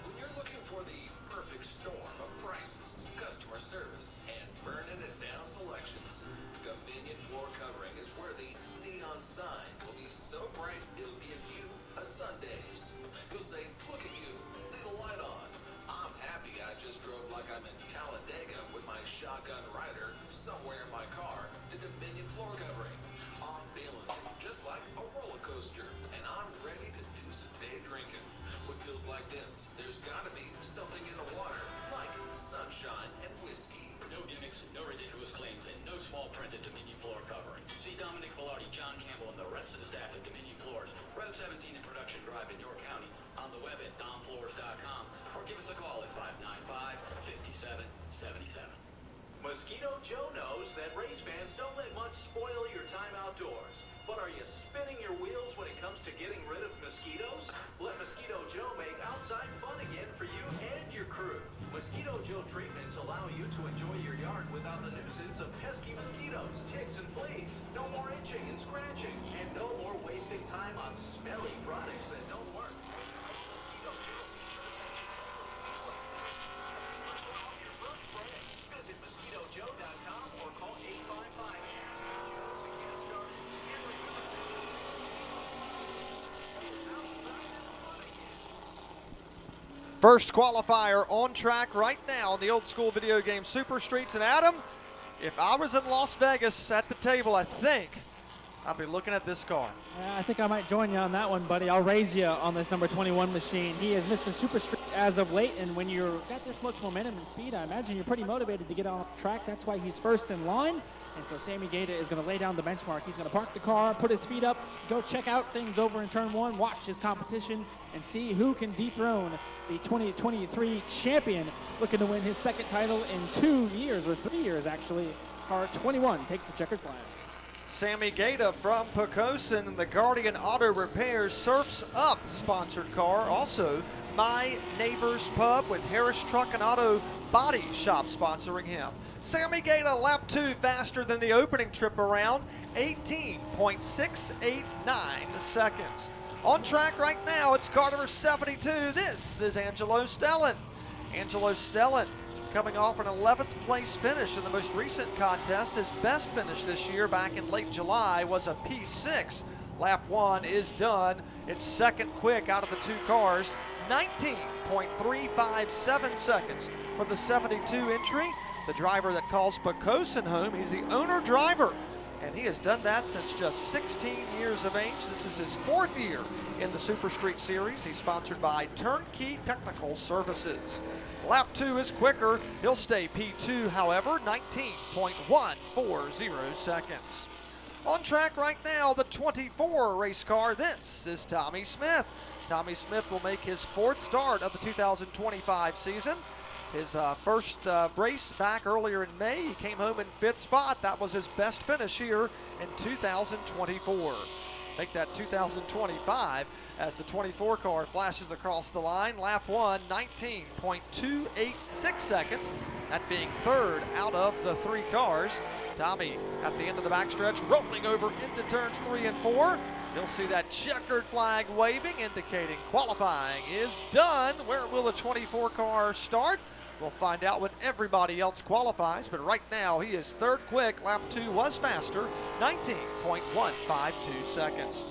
When you're looking for the perfect storm of prices, customer service, and burning-it-down selections, Dominion Floor Covering is where the neon sign will be so bright it'll give you a Sundays. You'll say, look at you, leave the light on. I'm happy I just drove the web at domfloors.com or give us a call at 595-5777. Mosquito Joe knows that race fans don't let much spoil your time outdoors. But are you spinning your wheels when it comes to getting rid of mosquitoes? Let Mosquito Joe make outside fun again for you and your crew. Mosquito Joe treatments allow you to enjoy your yard without the nuisance of pesky mosquitoes, ticks, and fleas. No more itching and scratching, and no more wasting time on smelly products that don't work. Mosquito Joe. Visit mosquitojoe.com or call 855. First qualifier on track right now on the old school video game Super Streets. And Adam, if I was in Las Vegas at the table, I think I'd be looking at this car. Yeah, I think I might join you on that one, buddy. I'll raise you on this number 21 machine. He is Mr. Super Street as of late, and when you've got this much momentum and speed, I imagine you're pretty motivated to get on track. That's why he's first in line. And so Sammy Gaeta is going to lay down the benchmark. He's going to park the car, put his feet up, go check out things over in turn one, watch his competition, and see who can dethrone the 2023 champion, looking to win his second title in 2 years, or 3 years actually. Car 21 takes the checkered flag. Sammy Gaeta from Pocosin, the Guardian Auto Repairs Surfs Up sponsored car. Also, My Neighbor's Pub with Harris Truck and Auto Body Shop sponsoring him. Sammy Gaeta, lap 2, faster than the opening trip around, 18.689 seconds. On track right now, it's car number 72. This is Angelo Stellan. Angelo Stellan coming off an 11th place finish in the most recent contest. His best finish this year back in late July was a P6. Lap 1 is done. It's second quick out of the two cars. 19.357 seconds for the 72 entry. The driver that calls Pocosin home, he's the owner driver, and he has done that since just 16 years of age. This is his 4th year in the Super Street Series. He's sponsored by Turnkey Technical Services. Lap 2 is quicker. He'll stay P2, however, 19.140 seconds. On track right now, the 24 race car. This is Tommy Smith. Tommy Smith will make his 4th start of the 2025 season. His first race back earlier in May, he came home in 5th spot. That was his best finish here in 2024. Make that 2025 as the 24 car flashes across the line. Lap 1, 19.286 seconds. That being 3rd out of the 3 cars. Tommy at the end of the backstretch, rolling over into turns 3 and 4. You'll see that checkered flag waving, indicating qualifying is done. Where will the 24 car start? We'll find out when everybody else qualifies, but right now he is 3rd quick. Lap 2 was faster, 19.152 seconds.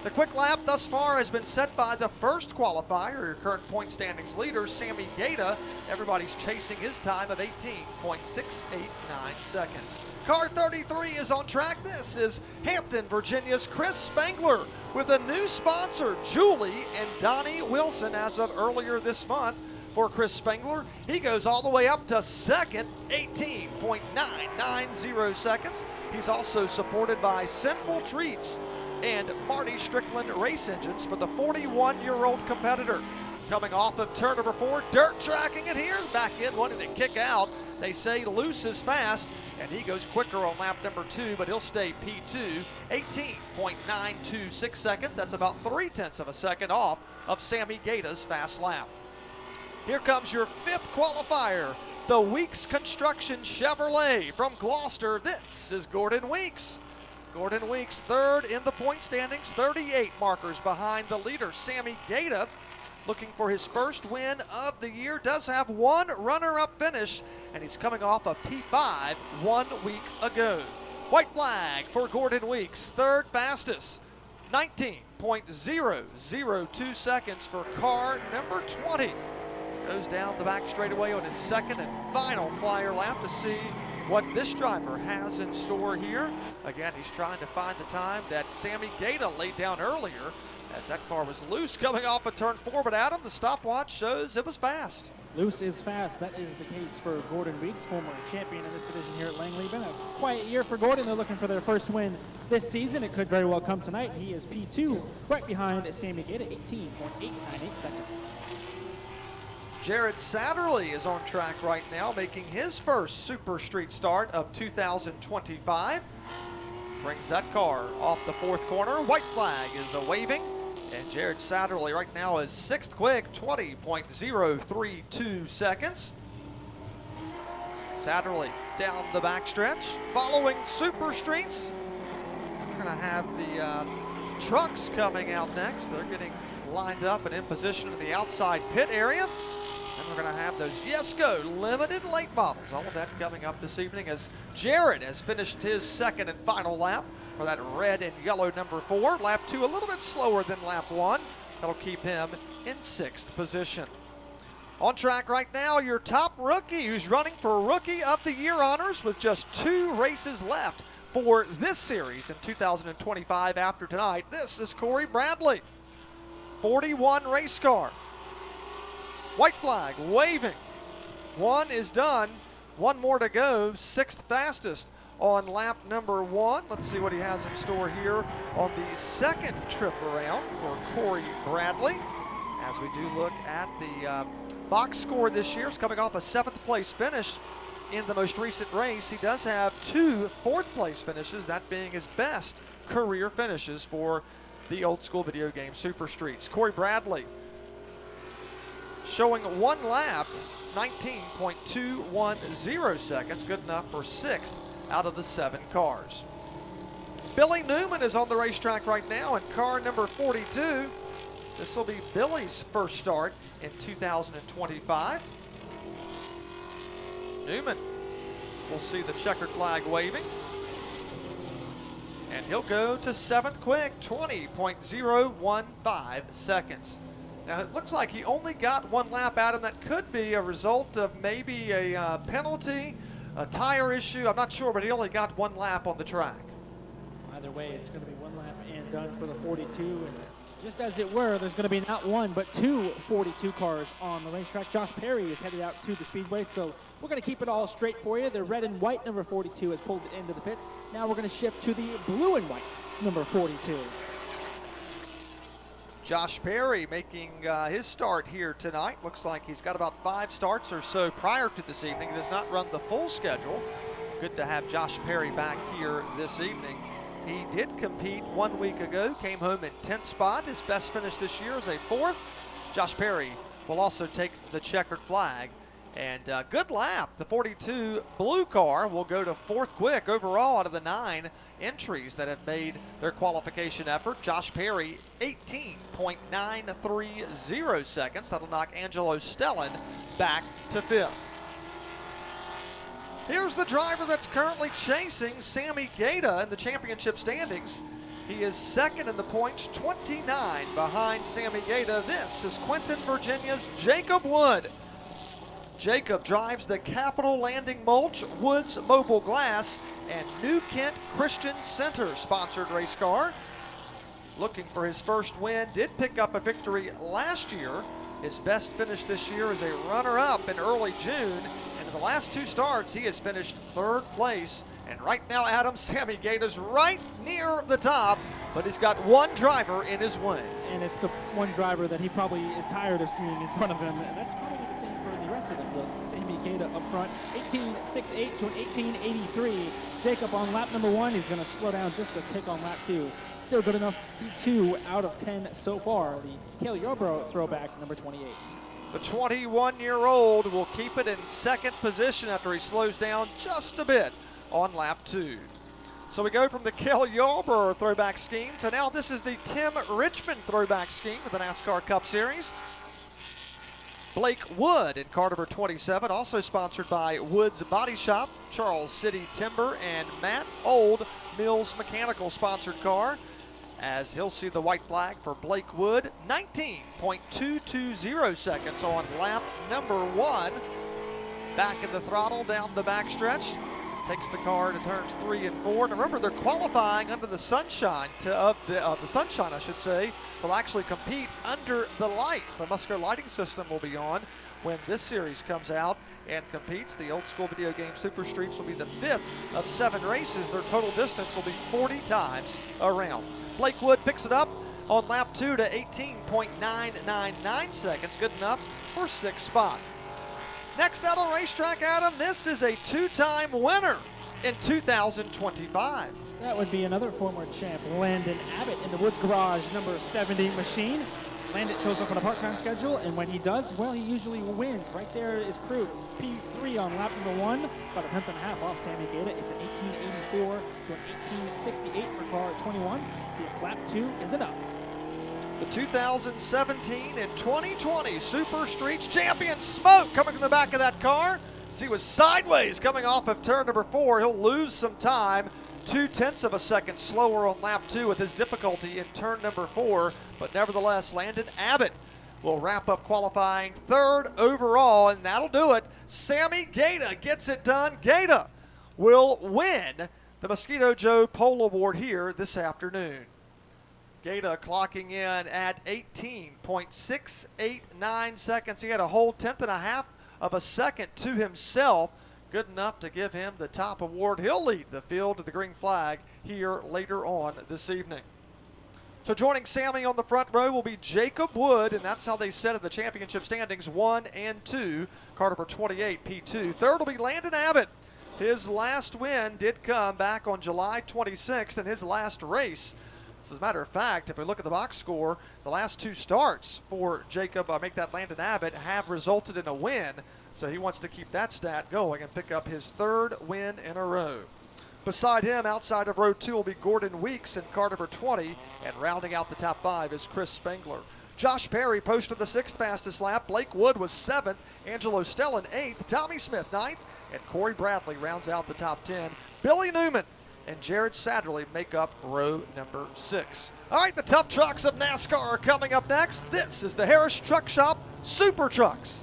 The quick lap thus far has been set by the first qualifier, your current point standings leader, Sammy Gaeta. Everybody's chasing his time of 18.689 seconds. Car 33 is on track. This is Hampton, Virginia's Chris Spangler with a new sponsor, Julie and Donnie Wilson, as of earlier this month. For Chris Spangler, he goes all the way up to 2nd, 18.990 seconds. He's also supported by Sinful Treats and Marty Strickland Race Engines for the 41-year-old competitor. Coming off of turn number 4, dirt tracking it here. Back in, wanting to kick out. They say loose is fast, and he goes quicker on lap number 2, but he'll stay P2, 18.926 seconds. That's about 0.3 of a second off of Sammy Gaeta's fast lap. Here comes your 5th qualifier, the Weeks Construction Chevrolet from Gloucester. This is Gordon Weeks. Gordon Weeks 3rd in the point standings, 38 markers behind the leader, Sammy Gaeta. Looking for his first win of the year, does have 1 runner-up finish, and he's coming off a P5 1 week ago. White flag for Gordon Weeks, 3rd fastest, 19.002 seconds for car number 20. Goes down the back straightaway on his 2nd and final flyer lap to see what this driver has in store here. Again, he's trying to find the time that Sammy Gaeta laid down earlier, as that car was loose coming off of turn 4. But Adam, the stopwatch shows it was fast. Loose is fast. That is the case for Gordon Weeks, former champion in this division here at Langley. Been a quiet year for Gordon. They're looking for their first win this season. It could very well come tonight. He is P2, right behind Sammy Gate at 18.898 seconds. Jared Satterley is on track right now, making his first Super Street start of 2025. Brings that car off the fourth corner. White flag is a waving. And Jared Satterley right now is sixth quick, 20.032 seconds. Satterley down the backstretch. Following Super Streets, we're going to have the trucks coming out next. They're getting lined up and in position in the outside pit area. And we're going to have those Yesco limited late models. All of that coming up this evening as Jared has finished his second and final lap for that red and yellow number 4. Lap 2 a little bit slower than lap 1. That'll keep him in 6th position. On track right now, your top rookie who's running for Rookie of the Year honors with just 2 races left for this series in 2025 after tonight. This is Corey Bradley. 41 race car. White flag waving. 1 is done. 1 more to go. 6th fastest on lap number 1. Let's see what he has in store here on the second trip around for Corey Bradley. As we do look at the box score this year, it's coming off a 7th place finish in the most recent race. He does have 2 4th place finishes, that being his best career finishes for the old school video game Super Streets. Corey Bradley showing 1 lap, 19.210 seconds, good enough for 6th out of the 7 cars. Billy Newman is on the racetrack right now in car number 42. This will be Billy's first start in 2025. Newman will see the checkered flag waving. And he'll go to 7th quick, 20.015 seconds. Now it looks like he only got 1 lap out, and that could be a result of maybe a penalty, a tire issue. I'm not sure, but he only got 1 lap on the track. Either way, it's going to be 1 lap and done for the 42. And just as it were, there's going to be not 1, but 2 42 cars on the racetrack. Josh Perry is headed out to the speedway, so we're going to keep it all straight for you. The red and white number 42 has pulled it into the pits. Now we're going to shift to the blue and white number 42. Josh Perry making his start here tonight. Looks like he's got about 5 starts or so prior to this evening. He does not run the full schedule. Good to have Josh Perry back here this evening. He did compete 1 week ago, came home in 10th spot. His best finish this year is a 4th. Josh Perry will also take the checkered flag. And good lap. The 42 blue car will go to 4th quick overall out of the 9 entries that have made their qualification effort. Josh Perry, 18.930 seconds. That'll knock Angelo Stellan back to 5th. Here's the driver that's currently chasing Sammy Gata in the championship standings. He is 2nd in the points, 29 behind Sammy Gata. This is Quinton, Virginia's Jacob Wood. Jacob drives the Capital Landing Mulch, Woods Mobile Glass, and New Kent Christian Center sponsored race car. Looking for his first win, did pick up a victory last year. His best finish this year is a runner-up in early June. And in the last 2 starts, he has finished 3rd place. And right now, Adam, Sammy Gata's right near the top, but he's got 1 driver in his wing. And it's the 1 driver that he probably is tired of seeing in front of him. And that's probably the same for the rest of the field. Sammy Gata up front, 18.68 to an 18.83. Jacob on lap number 1. He's going to slow down just a tick on lap 2. Still good enough, 2 out of 10 so far. The Cale Yarborough throwback, number 28. The 21-year-old will keep it in 2nd position after he slows down just a bit on lap 2. So we go from the Cale Yarborough throwback scheme to now this is the Tim Richmond throwback scheme with the NASCAR Cup Series. Blake Wood in car number 27, also sponsored by Woods Body Shop, Charles City Timber, and Matt Old Mills Mechanical sponsored car. As he'll see the white flag for Blake Wood, 19.220 seconds on lap number 1. Back in the throttle down the backstretch. takes the car to turns 3 and 4. And remember, they're qualifying under the sunshine, the sunshine, I should say, will actually compete under the lights. The Mosquito lighting system will be on when this series comes out and competes. The old school video game Super Streets will be the 5th of 7 races. Their total distance will be 40 times around. Blake Wood picks it up on lap 2 to 18.999 seconds, good enough for 6th spot. Next out on racetrack, Adam, this is a 2-time winner in 2025. That would be another former champ, Landon Abbott, in the Woods Garage number 70 machine. Landon shows up on a part-time schedule, and when he does, well, he usually wins. Right there is proof. P3 on lap number 1, about a tenth and a half off Sammy Gaeta. It's an 1884 to an 1868 for car 21. See if lap 2 is enough. The 2017 and 2020 Super Streets champion Smoke coming from the back of that car. As he was sideways coming off of turn number 4, he'll lose some time. 0.2 of a second slower on lap 2 with his difficulty in turn number 4. But nevertheless, Landon Abbott will wrap up qualifying 3rd overall, and that'll do it. Sammy Gaeta gets it done. Gaeta will win the Mosquito Joe Pole Award here this afternoon. Gaeta clocking in at 18.689 seconds. He had a whole tenth and a half of a second to himself. Good enough to give him the top award. He'll lead the field to the green flag here later on this evening. So joining Sammy on the front row will be Jacob Wood, and that's how they set in the championship standings, 1 and 2. Car number 28, P2. Third will be Landon Abbott. His last win did come back on July 26th in his last race. As a matter of fact, if we look at the box score, the last 2 starts for Jacob, Landon Abbott, have resulted in a win. So he wants to keep that stat going and pick up his 3rd win in a row. Beside him, outside of row 2, will be Gordon Weeks in car number 20, and rounding out the top 5 is Chris Spengler. Josh Perry posted the 6th fastest lap. Blake Wood was 7th. Angelo Stellan 8th. Tommy Smith 9th. And Corey Bradley rounds out the top 10. Billy Newman and Jared Satterley make up row number 6. All right, the tough trucks of NASCAR are coming up next. This is the Harris Truck Shop Super Trucks.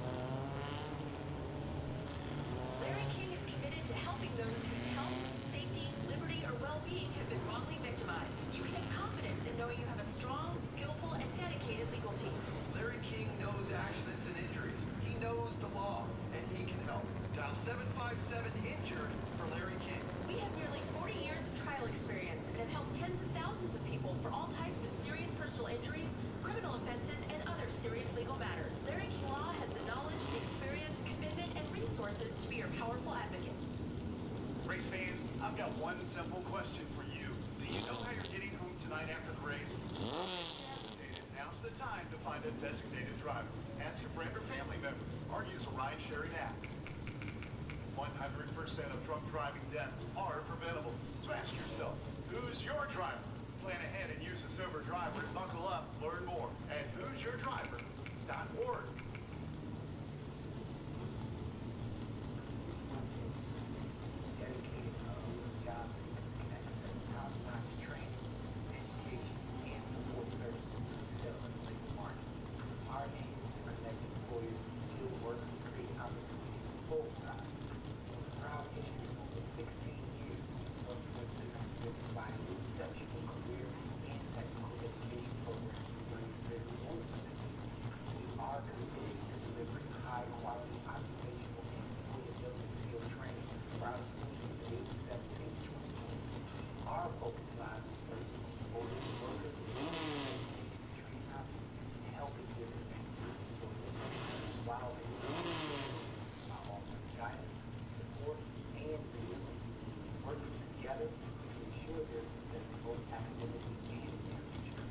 Larry King is committed to helping those whose health, safety, liberty, or well-being have been wrongly victimized. You can have confidence in knowing you have a strong, skillful, and dedicated legal team. Larry King knows accidents and injuries. He knows the law, and he can help. Dial 757 injured for Larry King. We have nearly 40 years of trial experience and have helped tens of thousands of people for all types of serious personal injuries, criminal offenses, and other serious legal matters. Larry King Law has the knowledge, experience, commitment, and resources to be your powerful advocate. Race fans, I've got one simple question for you. Do you know how you're getting home tonight after the race? Now's the time to find a designated driver. Ask a friend or family member, or use a ride-sharing app. 100% of drunk driving deaths are preventable. So ask yourself, who's your driver? Plan ahead and use a sober driver and buckle up. Learn more at who'syourdriver.org. Dedicated to the job and top-notch training, education, and support services to the sales and labor market. Our aim is to connect employers with skilled workers and create opportunities for both sides. Proud history of over 16 years of service providing exceptional career and technical education programs to raise their employees. We are committed to delivering high-quality occupational and employability skill training for our students aged 17 to 21. Our focus lies on serving employers, workers, and training options and helping them remain resources while they by offering guidance, support, and delivery. Working together, we can ensure their success both academically and in their future.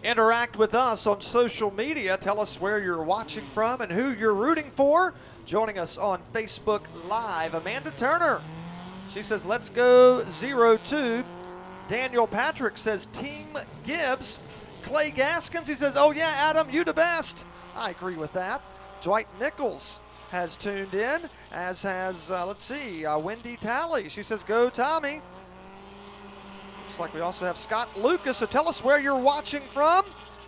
Interact with us on social media. Tell us where you're watching from and who you're rooting for. Joining us on Facebook Live, Amanda Turner. She says, let's go 0-2. Daniel Patrick says, Team Gibbs. Clay Gaskins, he says, oh yeah, Adam, you the best. I agree with that. Dwight Nichols has tuned in, as has, Wendy Talley. She says, go Tommy. Looks like we also have Scott Lucas, so tell us where you're watching from.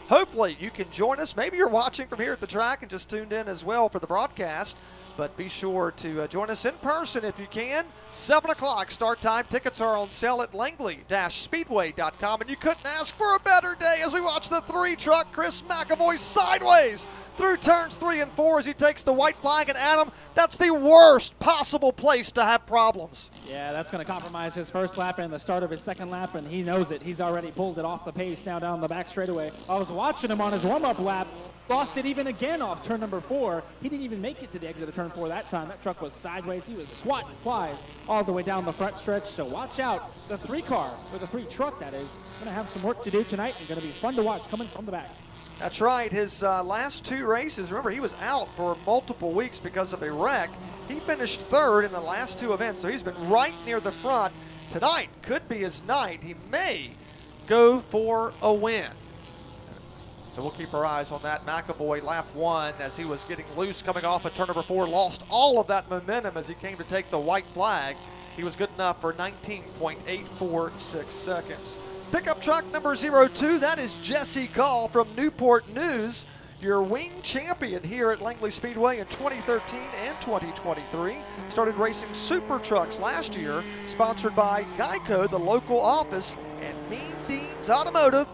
Hopefully you can join us. Maybe you're watching from here at the track and just tuned in as well for the broadcast. But be sure to join us in person if you can. 7 o'clock start time. Tickets are on sale at langley-speedway.com. And you couldn't ask for a better day as we watch the 3-truck Chris McAvoy sideways through turns 3 and 4 as he takes the white flag. And Adam, that's the worst possible place to have problems. Yeah, that's going to compromise his first lap and the start of his second lap, and he knows it. He's already pulled it off the pace now down the back straightaway. I was watching him on his warm-up lap. Lost it even again off turn number 4. He didn't even make it to the exit of turn 4 that time. That truck was sideways. He was swatting flies all the way down the front stretch. So watch out. The 3-car, or the 3-truck that is, going to have some work to do tonight and going to be fun to watch coming from the back. That's right. His last 2 races, remember, he was out for multiple weeks because of a wreck. He finished 3rd in the last 2 events, so he's been right near the front. Tonight could be his night. He may go for a win. So we'll keep our eyes on that. McAvoy, lap 1, as he was getting loose coming off of turn number 4, lost all of that momentum as he came to take the white flag. He was good enough for 19.846 seconds. Pickup truck number 02, that is Jesse Call from Newport News, your wing champion here at Langley Speedway in 2013 and 2023. Started racing super trucks last year, sponsored by Geico, the local office, and Mean Dean's Automotive,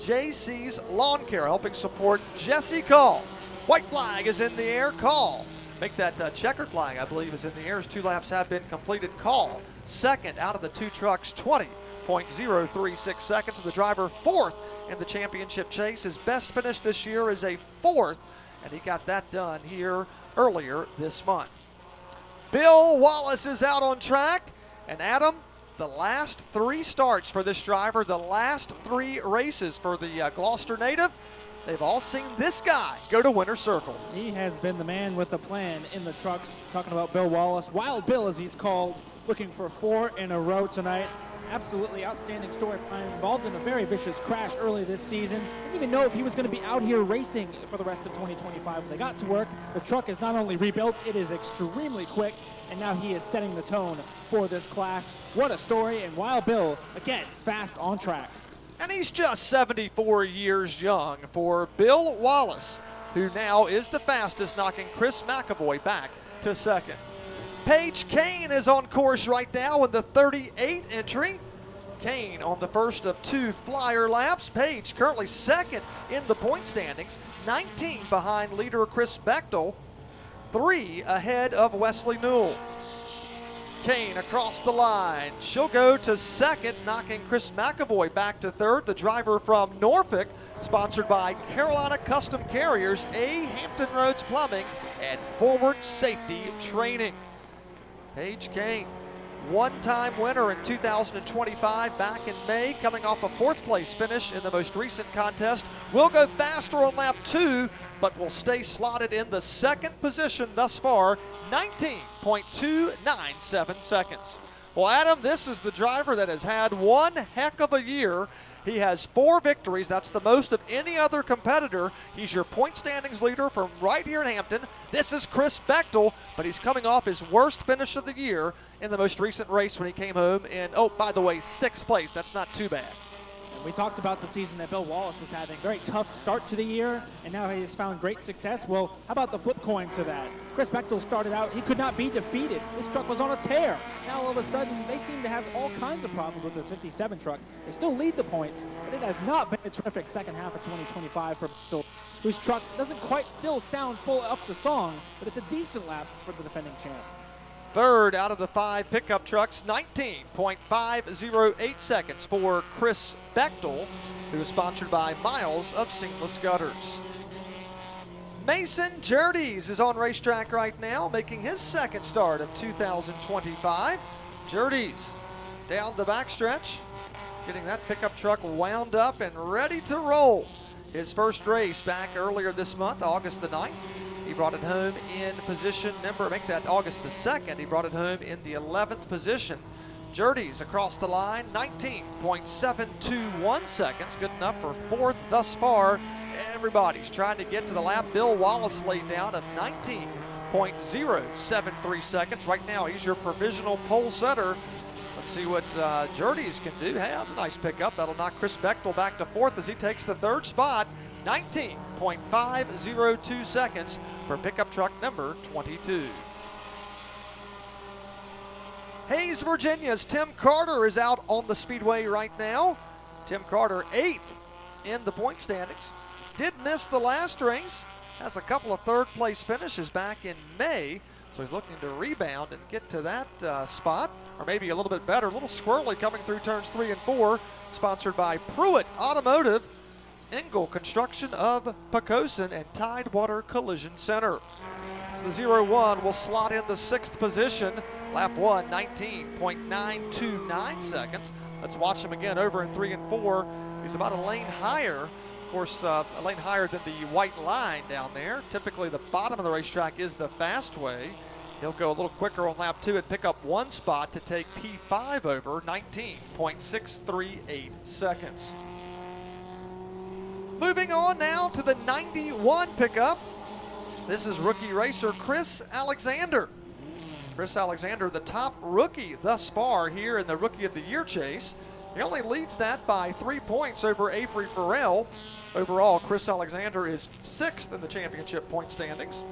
JC's Lawn Care, helping support Jesse Call. White flag is in the air. Call. Make that checkered flag, I believe, is in the air as 2 laps have been completed. Call. Second out of the 2 trucks, 20.036 seconds. The driver 4th in the championship chase. His best finish this year is a 4th, and he got that done here earlier this month. Bill Wallace is out on track, and Adam, the last 3 starts for this driver, the last 3 races for the Gloucester native, they've all seen this guy go to winner's circle. He has been the man with the plan in the trucks. Talking about Bill Wallace, Wild Bill as he's called, looking for 4 in a row tonight. Absolutely outstanding story. Involved in a very vicious crash early this season. Didn't even know if he was going to be out here racing for the rest of 2025. When they got to work, the truck is not only rebuilt, it is extremely quick, and now he is setting the tone for this class. What a story, and Wild Bill, again, fast on track. And he's just 74 years young for Bill Wallace, who now is the fastest, knocking Chris McAvoy back to 2nd. Paige Kane is on course right now in the 38 entry. Kane on the first of 2 flyer laps. Paige currently 2nd in the point standings, 19 behind leader Chris Bechtel, 3 ahead of Wesley Newell. Kane across the line. She'll go to 2nd, knocking Chris McAvoy back to 3rd. The driver from Norfolk, sponsored by Carolina Custom Carriers, A. Hampton Roads Plumbing, and Forward Safety Training. Paige Kane, 1-time winner in 2025 back in May, coming off a 4th place finish in the most recent contest. Will go faster on lap 2, but will stay slotted in the 2nd position thus far, 19.297 seconds. Well, Adam, this is the driver that has had one heck of a year. He has 4 victories. That's the most of any other competitor. He's your point standings leader from right here in Hampton. This is Chris Bechtel, but he's coming off his worst finish of the year in the most recent race when he came home in, oh, by the way, 6th place. That's not too bad. And we talked about the season that Bill Wallace was having. Very tough start to the year, and now he has found great success. Well, how about the flip coin to that? Chris Bechtel started out, he could not be defeated. This truck was on a tear. Now all of a sudden, they seem to have all kinds of problems with this 57 truck. They still lead the points, but it has not been a terrific second half of 2025 for Bechtel, whose truck doesn't quite still sound full up to song, but it's a decent lap for the defending champ. 3rd out of the 5 pickup trucks, 19.508 seconds for Chris Bechtel, who is sponsored by Miles of Seamless Gutters. Mason Jerdes is on racetrack right now, making his 2nd start of 2025. Jerdes down the backstretch, getting that pickup truck wound up and ready to roll. His first race back earlier this month, August the 9th. He brought it home in position number, make that August the 2nd. He brought it home in the 11th position. Jerdes across the line, 19.721 seconds. Good enough for 4th thus far. Everybody's trying to get to the lap. Bill Wallace laid down of 19.073 seconds. Right now, he's your provisional pole setter. Let's see what Jerdes can do. Hey, that's a nice pickup. That'll knock Chris Bechtel back to 4th as he takes the 3rd spot. 19.502 seconds for pickup truck number 22. Hayes, Virginia's Tim Carter is out on the speedway right now. Tim Carter 8th in the point standings. Did miss the last race. Has a couple of third-place finishes back in May. So he's looking to rebound and get to that spot, or maybe a little bit better. A little squirrely coming through turns 3 and 4. Sponsored by Pruitt Automotive, Engel Construction of Poquoson, and Tidewater Collision Center. So the 0-1 will slot in the 6th position. Lap 1, 19.929 seconds. Let's watch him again over in 3 and 4. He's about a lane higher. Of course, a lane higher than the white line down there. Typically, the bottom of the racetrack is the fast way. He'll go a little quicker on lap 2 and pick up 1 spot to take P5 over, 19.638 seconds. Moving on now to the 91 pickup. This is rookie racer Chris Alexander. Chris Alexander, the top rookie thus far here in the Rookie of the Year chase. He only leads that by 3 points over Avery Farrell. Overall, Chris Alexander is 6th in the championship point standings.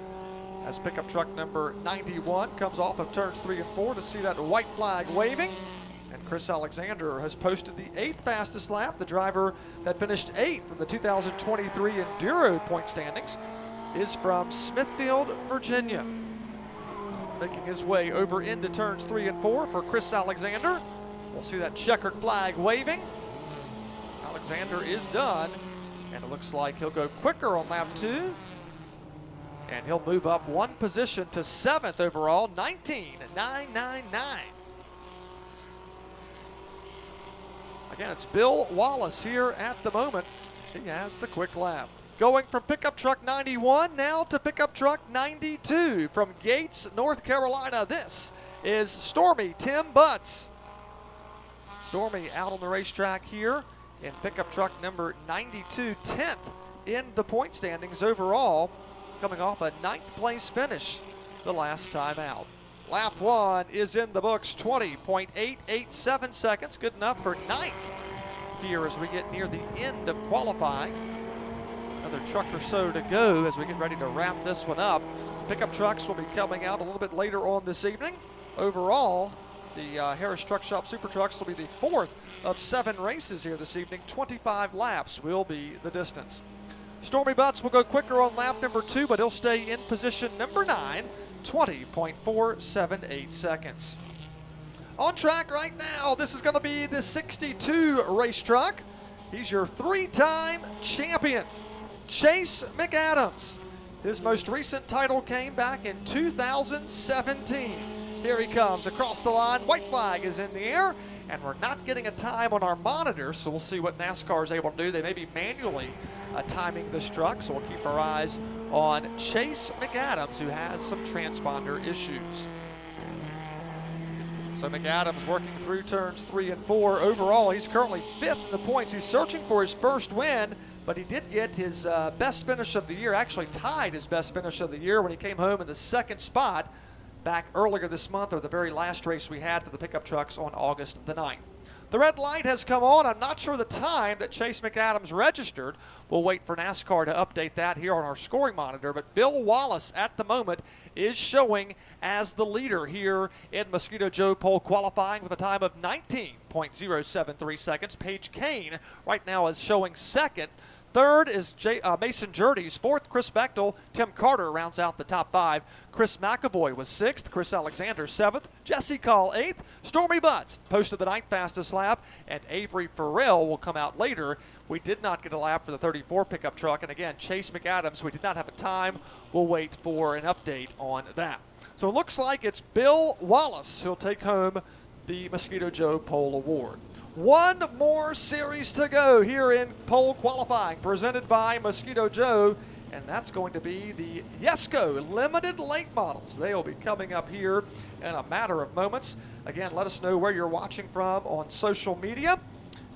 As pickup truck number 91 comes off of turns 3 and 4 to see that white flag waving. And Chris Alexander has posted the 8th fastest lap. The driver that finished 8th in the 2023 Enduro point standings is from Smithfield, Virginia. Making his way over into turns 3 and 4 for Chris Alexander. We'll see that checkered flag waving. Alexander is done, and it looks like he'll go quicker on lap 2. And he'll move up 1 position to 7th overall, 19.999. Again, it's Bill Wallace here at the moment. He has the quick lap. Going from pickup truck 91 now to pickup truck 92 from Gates, North Carolina. This is Stormy Tim Butts. Stormy out on the racetrack here in pickup truck number 92, 10th in the point standings overall, coming off a 9th place finish the last time out. Lap 1 is in the books, 20.887 seconds, good enough for 9th here as we get near the end of qualifying. Another truck or so to go as we get ready to wrap this one up. Pickup trucks will be coming out a little bit later on this evening. Overall, the Harris Truck Shop Super Trucks will be the 4th of 7 races here this evening. 25 laps will be the distance. Stormy Butts will go quicker on lap number 2, but he'll stay in position number 9, 20.478 seconds. On track right now, this is going to be the 62 race truck. He's your 3-time champion, Chase McAdams. His most recent title came back in 2017. Here he comes across the line. White flag is in the air, and we're not getting a time on our monitor, so we'll see what NASCAR is able to do. They may be manually timing this truck, so we'll keep our eyes on Chase McAdams, who has some transponder issues. So McAdams working through turns 3 and 4. Overall, he's currently 5th in the points. He's searching for his first win, but he did get his best finish of the year, actually tied his best finish of the year when he came home in the 2nd spot back earlier this month, or the very last race we had for the pickup trucks on August the 9th. The red light has come on. I'm not sure the time that Chase McAdams registered. We'll wait for NASCAR to update that here on our scoring monitor, but Bill Wallace at the moment is showing as the leader here in Mosquito Joe pole qualifying with a time of 19.073 seconds. Paige Kane right now is showing 2nd. 3rd is Mason Jurdes. 4th, Chris Bechtel. Tim Carter rounds out the top 5. Chris McAvoy was 6th. Chris Alexander 7th. Jesse Call 8th. Stormy Butts posted the 9th fastest lap. And Avery Farrell will come out later. We did not get a lap for the 34 pickup truck. And again, Chase McAdams, we did not have a time. We'll wait for an update on that. So it looks like it's Bill Wallace who'll take home the Mosquito Joe Pole Award. One more series to go here in pole qualifying presented by Mosquito Joe, and that's going to be the Yesco Limited Late Models. They will be coming up here in a matter of moments. Again, let us know where you're watching from on social media,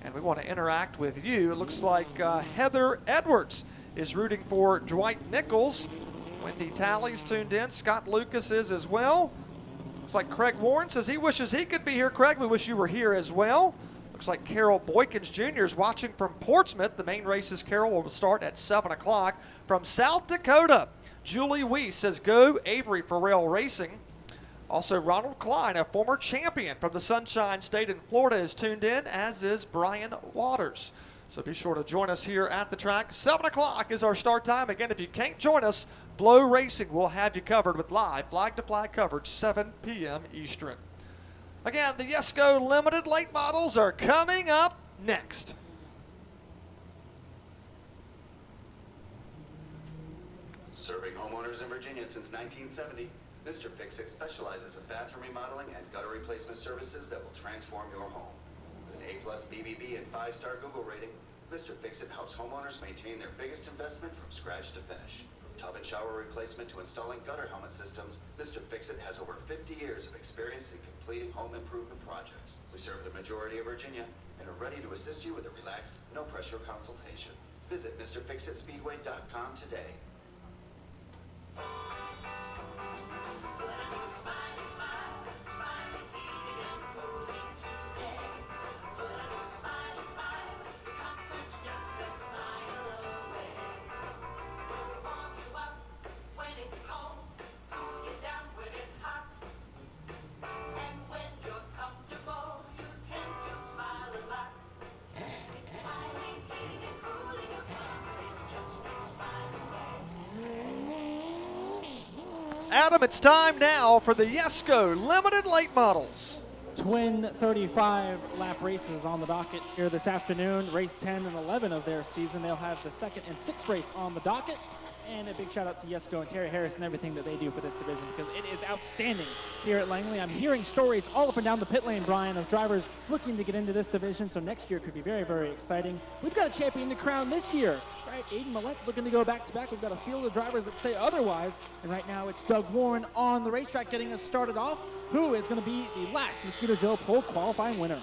and we want to interact with you. It looks like Heather Edwards is rooting for Dwight Nichols. Wendy Talley's tuned in. Scott Lucas is as well. Looks like Craig Warren says he wishes he could be here. Craig, we wish you were here as well. Looks like Carol Boykins Jr. is watching from Portsmouth. The main races, Carol, will start at 7 o'clock. From South Dakota, Julie Weiss says, go Avery Farrell Racing. Also, Ronald Klein, a former champion from the Sunshine State in Florida, is tuned in, as is Brian Waters. So be sure to join us here at the track. 7 o'clock is our start time. Again, if you can't join us, Flow Racing will have you covered with live flag-to-flag coverage, 7 p.m. Eastern. Again, the Yesco Limited late models are coming up next. Serving homeowners in Virginia since 1970, Mr. Fix-It specializes in bathroom remodeling and gutter replacement services that will transform your home. With an A+ BBB and 5-star Google rating, Mr. Fix-It helps homeowners maintain their biggest investment from scratch to finish. From tub and shower replacement to installing gutter helmet systems, Mr. Fix-It has over 50 years of experience in completing home improvement projects. We serve the majority of Virginia and are ready to assist you with a relaxed, no-pressure consultation. Visit MrFixItSpeedway.com today. Adam, it's time now for the Yesco Limited Late Models. Twin 35-lap races on the docket here this afternoon. Race 10 and 11 of their season. They'll have the 2nd and 6th race on the docket. And a big shout out to Yesco and Terry Harris and everything that they do for this division, because it is outstanding here at Langley. I'm hearing stories all up and down the pit lane, Brian, of drivers looking to get into this division. So next year could be very, very exciting. We've got a champion to crown this year. Right, Aiden Millett's looking to go back-to-back. We've got a field of drivers that say otherwise. And right now it's Doug Warren on the racetrack getting us started off, who is going to be the last Mosquito Joe Pole qualifying winner.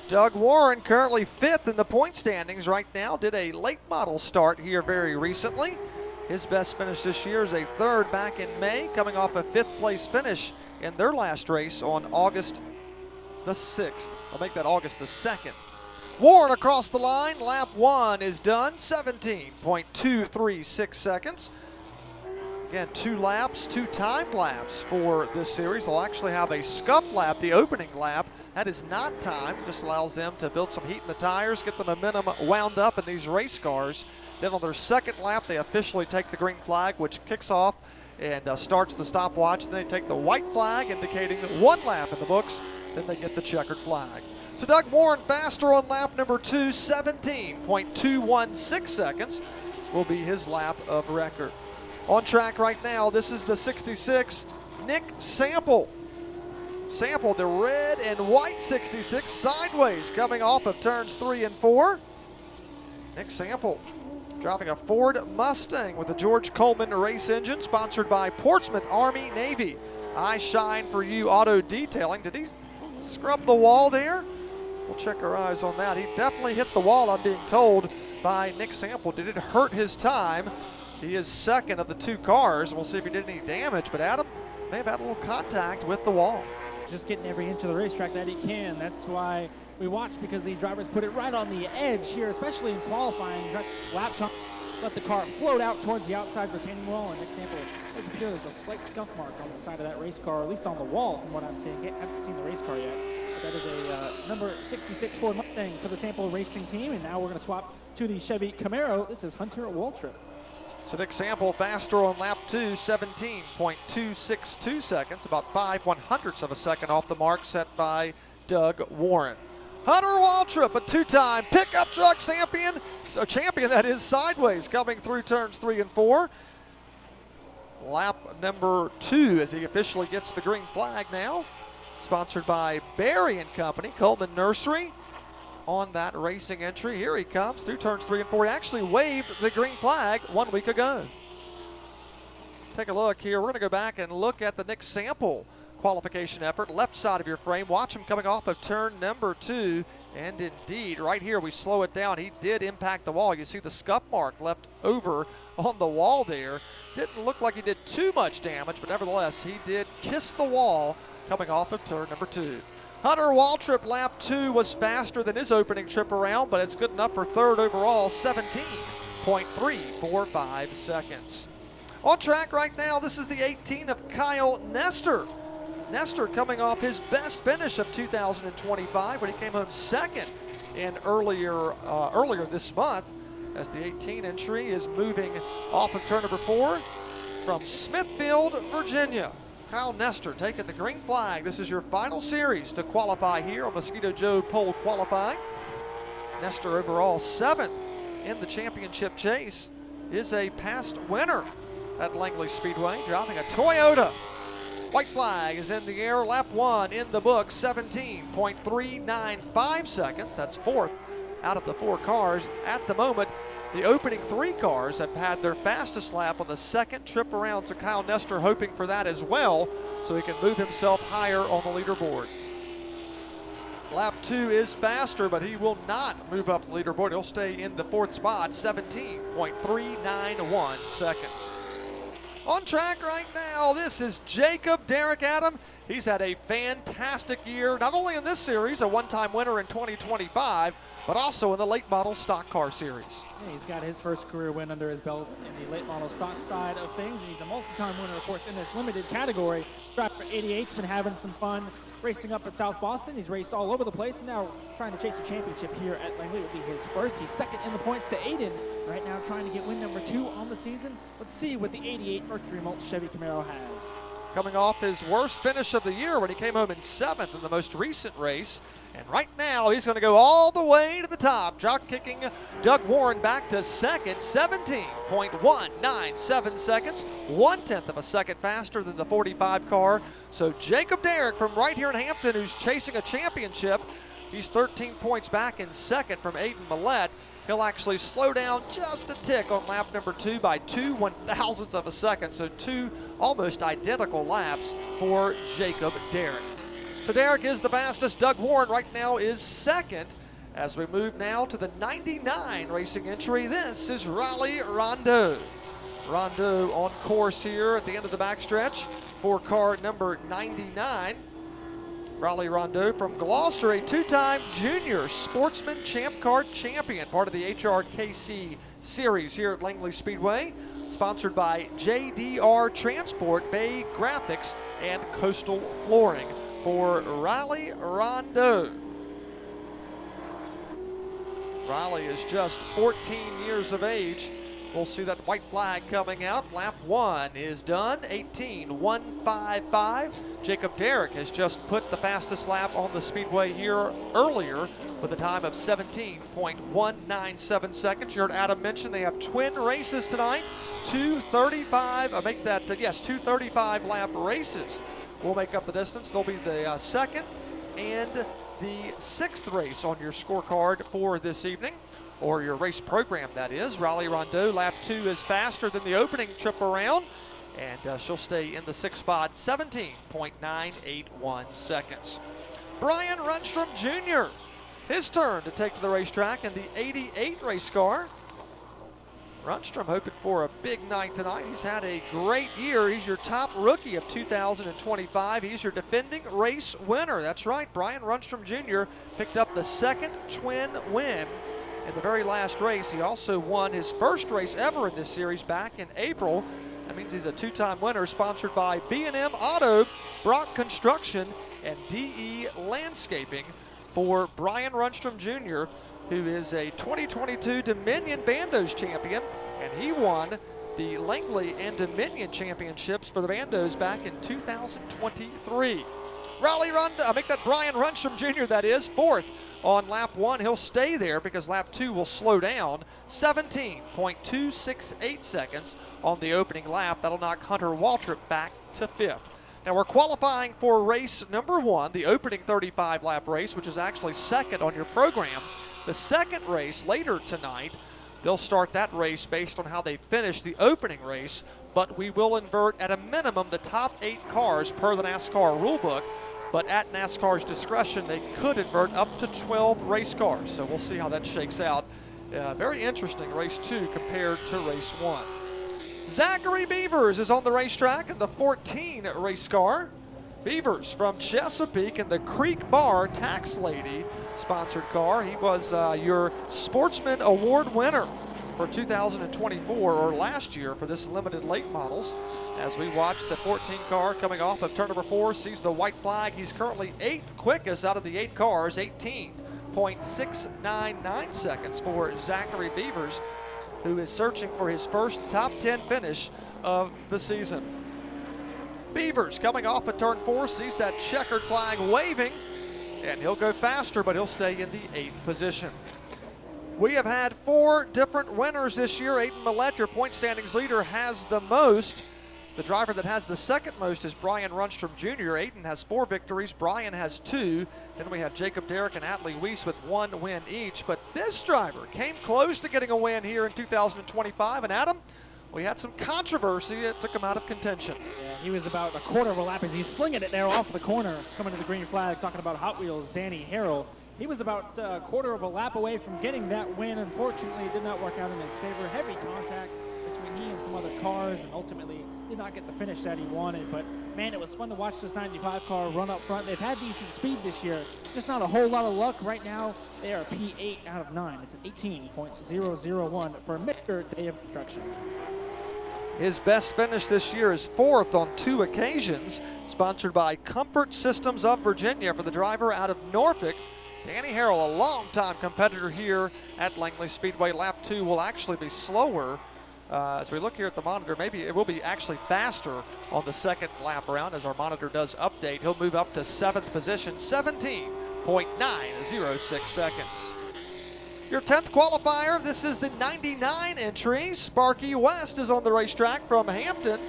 Doug Warren, currently 5th in the point standings right now, did a late model start here very recently. His best finish this year is a 3rd back in May, coming off a 5th place finish in their last race on August the 6th. I'll make that August the 2nd. Warren across the line, lap 1 is done, 17.236 seconds. Again, 2 laps, 2 timed laps for this series. They'll actually have a scuff lap, the opening lap. That is not timed, just allows them to build some heat in the tires, get the momentum wound up in these race cars. Then on their 2nd lap, they officially take the green flag, which kicks off and starts the stopwatch. Then they take the white flag, indicating 1 lap in the books. Then they get the checkered flag. So Doug Warren faster on lap number 2, 17.216 seconds will be his lap of record. On track right now, this is the 66, Nick Sample. Sample, the red and white 66, sideways, coming off of turns 3 and 4. Nick Sample driving a Ford Mustang with a George Coleman race engine, sponsored by Portsmouth Army Navy. I Shine For You Auto Detailing. Did he scrub the wall there? We'll check our eyes on that. He definitely hit the wall, I'm being told, by Nick Sample. Did it hurt his time? He is 2nd of the 2 cars. We'll see if he did any damage, but Adam may have had a little contact with the wall. Just getting every inch of the racetrack that he can. That's why we watch, because these drivers put it right on the edge here, especially in qualifying. Lap time, let the car float out towards the outside retaining wall, and Nick Sample, it does appear there's a slight scuff mark on the side of that race car, or at least on the wall from what I'm seeing. I haven't seen the race car yet. But that is a number 66 Ford Mustang for the Sample Racing team, and now we're going to swap to the Chevy Camaro. This is Hunter Waltrip. So Nick Sample faster on lap 2, 17.262 seconds, about 5/100ths of a second off the mark set by Doug Warren. Hunter Waltrip, a 2-time pickup truck champion that is, sideways, coming through turns 3 and 4. Lap number 2 as he officially gets the green flag now. Sponsored by Barry & Company, Coleman Nursery. On that racing entry, here he comes through turns 3 and 4. He actually waved the green flag 1 week ago. Take a look here. We're going to go back and look at the Nick Sample qualification effort. Left side of your frame. Watch him coming off of turn number 2. And indeed, right here, we slow it down. He did impact the wall. You see the scuff mark left over on the wall there. Didn't look like he did too much damage, but nevertheless, he did kiss the wall coming off of turn number 2. Hunter Waltrip, lap 2 was faster than his opening trip around, but it's good enough for 3rd overall, 17.345 seconds. On track right now, this is the 18 of Kyle Nestor. Nestor coming off his best finish of 2025 when he came home second in earlier this month, as the 18 entry is moving off of turn number 4 from Smithfield, Virginia. Kyle Nestor taking the green flag. This is your final series to qualify here on Mosquito Joe Pole Qualifying. Nestor overall 7th in the championship chase, is a past winner at Langley Speedway, driving a Toyota. White flag is in the air. Lap 1 in the book, 17.395 seconds. That's 4th out of the 4 cars at the moment. The opening 3 cars have had their fastest lap on the second trip around, so Kyle Nestor hoping for that as well, so he can move himself higher on the leaderboard. Lap 2 is faster, but he will not move up the leaderboard. He'll stay in the 4th spot, 17.391 seconds. On track right now, this is Jacob Derrick Adam. He's had a fantastic year, not only in this series, a one-time winner in 2025, but also in the late model stock car series. Yeah, he's got his first career win under his belt in the late model stock side of things, and he's a multi-time winner, of course, in this limited category. Driver 88's been having some fun racing up at South Boston. He's raced all over the place, and now trying to chase a championship here at Langley will be his first. He's second in the points to Aiden right now, trying to get win number 2 on the season. Let's see what the 88 Mercury Malt Chevy Camaro has. Coming off his worst finish of the year when he came home in 7th in the most recent race. And right now, he's going to go all the way to the top, drop kicking Doug Warren back to second, 17.197 seconds, 1/10 of a second faster than the 45 car. So Jacob Derrick from right here in Hampton, who's chasing a championship, he's 13 points back in second from Aiden Millette. He'll actually slow down just a tick on lap number 2 by 2/1000ths of a second, so 2 almost identical laps for Jacob Derrick. So Derrick is the fastest. Doug Warren right now is second. As we move now to the 99 racing entry, this is Riley Rondeau. Rondeau on course here at the end of the backstretch for car number 99. Riley Rondeau from Gloucester, a 2-time junior sportsman champ car champion, part of the HRKC series here at Langley Speedway, sponsored by JDR Transport, Bay Graphics, and Coastal Flooring. For Riley Rondeau. Riley is just 14 years of age. We'll see that white flag coming out. Lap 1 is done, 18.155. Jacob Derrick has just put the fastest lap on the speedway here earlier with a time of 17.197 seconds. You heard Adam mention they have twin races tonight. 235 lap races will make up the distance. They'll be the second and the 6th race on your scorecard for this evening, or your race program, that is. Riley Rondeau, lap 2 is faster than the opening trip around, and she'll stay in the 6th spot, 17.981 seconds. Brian Runstrom Jr., his turn to take to the racetrack in the 88 race car. Runstrom hoping for a big night tonight. He's had a great year. He's your top rookie of 2025. He's your defending race winner. That's right, Brian Runstrom Jr. picked up the 2nd twin win in the very last race. He also won his first race ever in this series back in April. That means he's a 2-time winner, sponsored by B&M Auto, Brock Construction, and DE Landscaping. For Brian Runstrom Jr., who is a 2022 Dominion Bandos champion, and he won the Langley and Dominion championships for the Bandos back in 2023. Brian Runstrom Jr., that is, 4th on lap 1. He'll stay there because lap 2 will slow down, 17.268 seconds on the opening lap. That'll knock Hunter Waltrip back to 5th. Now we're qualifying for race number 1, the opening 35 lap race, which is actually second on your program. The second race later tonight, they'll start that race based on how they finish the opening race, but we will invert at a minimum the top 8 cars per the NASCAR rulebook, but at NASCAR's discretion, they could invert up to 12 race cars. So we'll see how that shakes out. Very interesting race 2 compared to race 1. Zachary Beavers is on the racetrack in the 14 race car. Beavers from Chesapeake in the Creek Bar Tax Lady sponsored car. He was your Sportsman Award winner for 2024 or last year for this limited late models. As we watch the 14 car coming off of turn number 4, sees the white flag. He's currently 8th quickest out of the 8 cars, 18.699 seconds for Zachary Beavers, who is searching for his first top 10 finish of the season. Beavers coming off of turn 4, sees that checkered flag waving, and he'll go faster, but he'll stay in the 8th position. We have had 4 different winners this year. Aiden Millette, your point standings leader, has the most. The driver that has the second most is Brian Runstrom Jr. Aiden has 4 victories. Brian has 2. Then we have Jacob Derrick and Atlee Weiss with 1 win each. But this driver came close to getting a win here in 2025. And Adam, we had some controversy that took him out of contention. Yeah, he was about a quarter of a lap as he's slinging it there off the corner, coming to the green flag, talking about Hot Wheels, Danny Harrell. He was about a quarter of a lap away from getting that win. Unfortunately, it did not work out in his favor. Heavy contact between he and some other cars, and ultimately did not get the finish that he wanted. But man, it was fun to watch this 95 car run up front. They've had decent speed this year, just not a whole lot of luck. Right now, they are P8 out of 9. It's an 18.001 for Mr. Day of Destruction. His best finish this year is 4th on 2 occasions, sponsored by Comfort Systems of Virginia for the driver out of Norfolk. Danny Harrell, a longtime competitor here at Langley Speedway. Lap 2 will actually be slower. As we look here at the monitor, maybe it will be actually faster on the second lap around as our monitor does update. He'll move up to 7th position, 17.906 seconds. Your 10th qualifier, this is the 99 entry. Sparky West is on the racetrack from Hampton.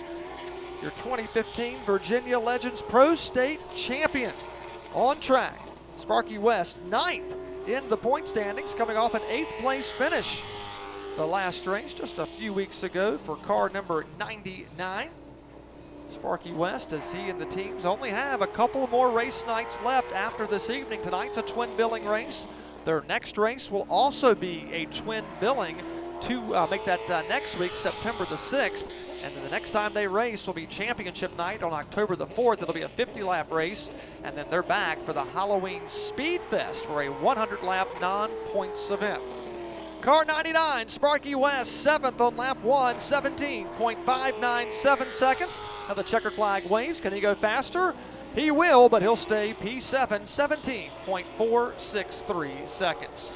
Your 2015 Virginia Legends Pro State champion on track. Sparky West, 9th in the point standings, coming off an 8th place finish the last race just a few weeks ago for car number 99. Sparky West, as he and the teams only have a couple more race nights left after this evening. Tonight's a twin billing race. Their next race will also be a twin billing to make that next week, September the 6th. And then the next time they race will be championship night on October the 4th. It'll be a 50-lap race. And then they're back for the Halloween Speed Fest for a 100-lap non-points event. Car 99, Sparky West, 7th on lap 1, 17.597 seconds. Now the checkered flag waves. Can he go faster? He will, but he'll stay P7, 17.463 seconds.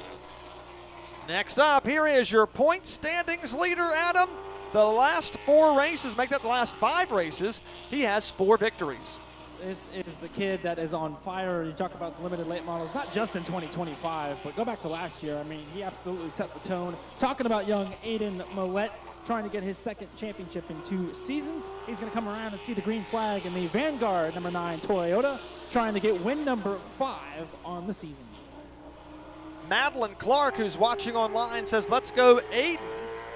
Next up, here is your point standings leader, Adam. The last 4 races, make that the last 5 races, he has 4 victories. This is the kid that is on fire. You talk about the limited late models, not just in 2025, but go back to last year. I mean, he absolutely set the tone. Talking about young Aiden Millette, trying to get his 2nd championship in 2 seasons. He's going to come around and see the green flag in the Vanguard number 9 Toyota, trying to get win number 5 on the season. Madeline Clark, who's watching online, says, let's go Aiden.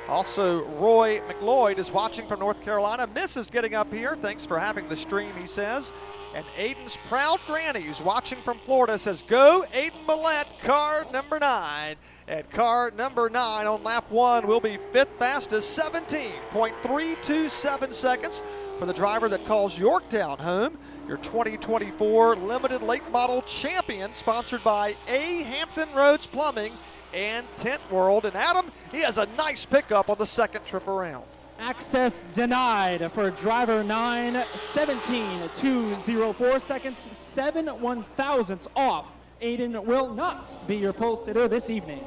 Also, Roy McLeod is watching from North Carolina. Misses getting up here. Thanks for having the stream, he says. And Aiden's proud granny, who's watching from Florida, says, go Aiden Millette, car number 9. At car number 9 on lap 1 will be 5th fastest, 17.327 seconds for the driver that calls Yorktown home. Your 2024 limited late model champion, sponsored by A. Hampton Roads Plumbing and Tent World. And Adam, he has a nice pickup on the 2nd trip around. Access denied for driver 9, 17.204 seconds, 7 1/1000ths off. Aiden will not be your pole sitter this evening.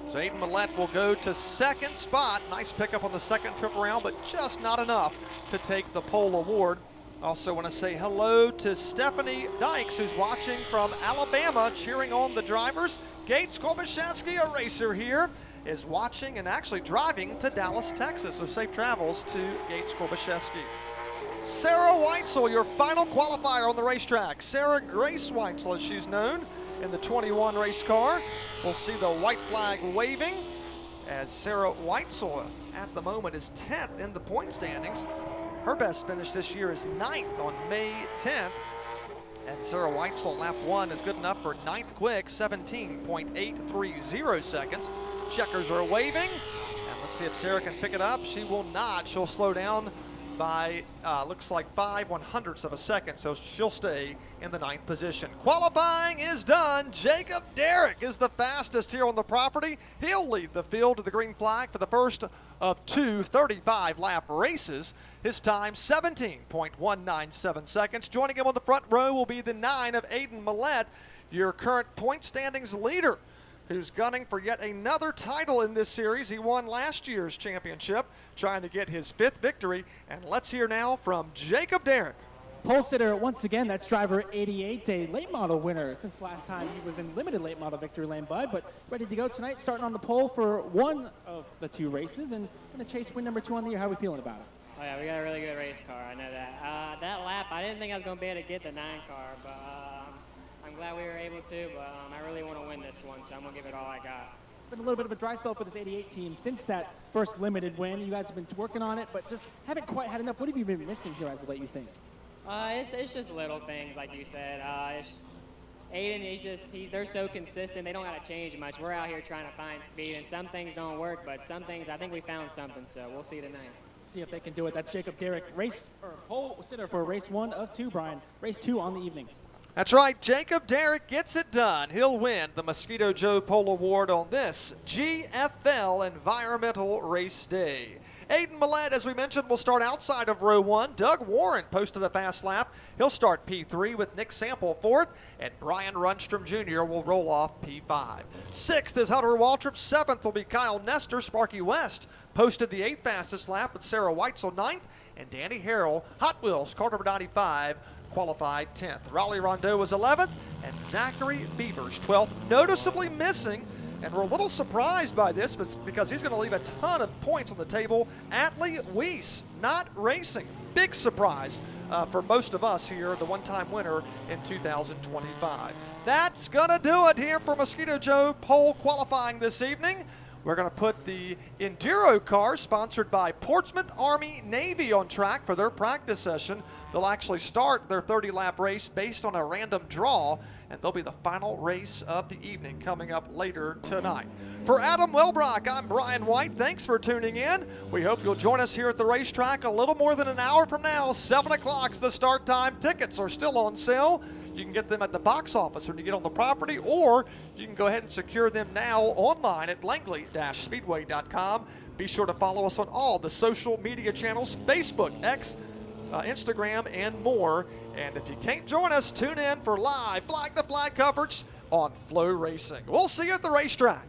So Aiden Millette will go to 2nd spot. Nice pickup on the 2nd trip around, but just not enough to take the pole award. Also want to say hello to Stephanie Dykes, who's watching from Alabama, cheering on the drivers. Gates Korbaszewski, a racer here, is watching and actually driving to Dallas, Texas. So safe travels to Gates Korbaszewski. Sarah Weitzel, your final qualifier on the racetrack. Sarah Grace Weitzel, as she's known, in the 21 race car. We'll see the white flag waving as Sarah Weitzel at the moment is 10th in the point standings. Her best finish this year is 9th on May 10th. And Sarah Weitzel lap 1 is good enough for 9th quick, 17.830 seconds. Checkers are waving. And let's see if Sarah can pick it up. She will not. She'll slow down by, looks like 5/100ths of a second, so she'll stay in the 9th position. Qualifying is done. Jacob Derrick is the fastest here on the property. He'll lead the field to the green flag for the first of 2 35-lap races. His time, 17.197 seconds. Joining him on the front row will be the 9 of Aiden Millette, your current point standings leader, who's gunning for yet another title in this series. He won last year's championship, trying to get his 5th victory. And let's hear now from Jacob Derrick. Pole sitter once again, that's driver 88, a late model winner since last time he was in limited late model victory lane, Bud, but ready to go tonight, starting on the pole for one of the 2 races and going to chase win number 2 on the year. How are we feeling about it? Oh yeah, we got a really good race car, I know that. That lap, I didn't think I was going to be able to get the 9 car, but I'm glad we were able to, but I really want to win this one, so I'm going to give it all I got. It's been a little bit of a dry spell for this 88 team since that first limited win. You guys have been working on it, but just haven't quite had enough. What have you been missing here as of late, you think? It's just little things, like you said. Aiden, they're so consistent, they don't got to change much. We're out here trying to find speed, and some things don't work, but some things, I think we found something, so we'll see tonight. See if they can do it. That's Jacob Derrick, pole sitter for race 1 of 2, Brian. Race 2 on the evening. That's right, Jacob Derrick gets it done. He'll win the Mosquito Joe Pole Award on this GFL Environmental Race Day. Aiden Millette, as we mentioned, will start outside of row 1. Doug Warren posted a fast lap. He'll start P3 with Nick Sample 4th, and Brian Runstrom Jr. will roll off P5. 6th is Hunter Waltrip. 7th will be Kyle Nestor. Sparky West posted the 8th fastest lap with Sarah Weitzel 9th, and Danny Harrell, Hot Wheels, Carter 95, qualified 10th. Raleigh Rondeau was 11th, and Zachary Beavers 12th, noticeably missing. And we're a little surprised by this because he's going to leave a ton of points on the table. Atlee Weiss not racing. Big surprise for most of us here, the one-time winner in 2025. That's going to do it here for Mosquito Joe Pole qualifying this evening. We're going to put the Enduro car, sponsored by Portsmouth Army Navy, on track for their practice session. They'll actually start their 30-lap race based on a random draw, and they'll be the final race of the evening coming up later tonight. For Adam Welbrock, I'm Brian White. Thanks for tuning in. We hope you'll join us here at the racetrack a little more than an hour from now. 7 o'clock's the start time. Tickets are still on sale. You can get them at the box office when you get on the property, or you can go ahead and secure them now online at langley-speedway.com. Be sure to follow us on all the social media channels, Facebook, X, Instagram, and more. And if you can't join us, tune in for live flag-to-flag coverage on Flow Racing. We'll see you at the racetrack.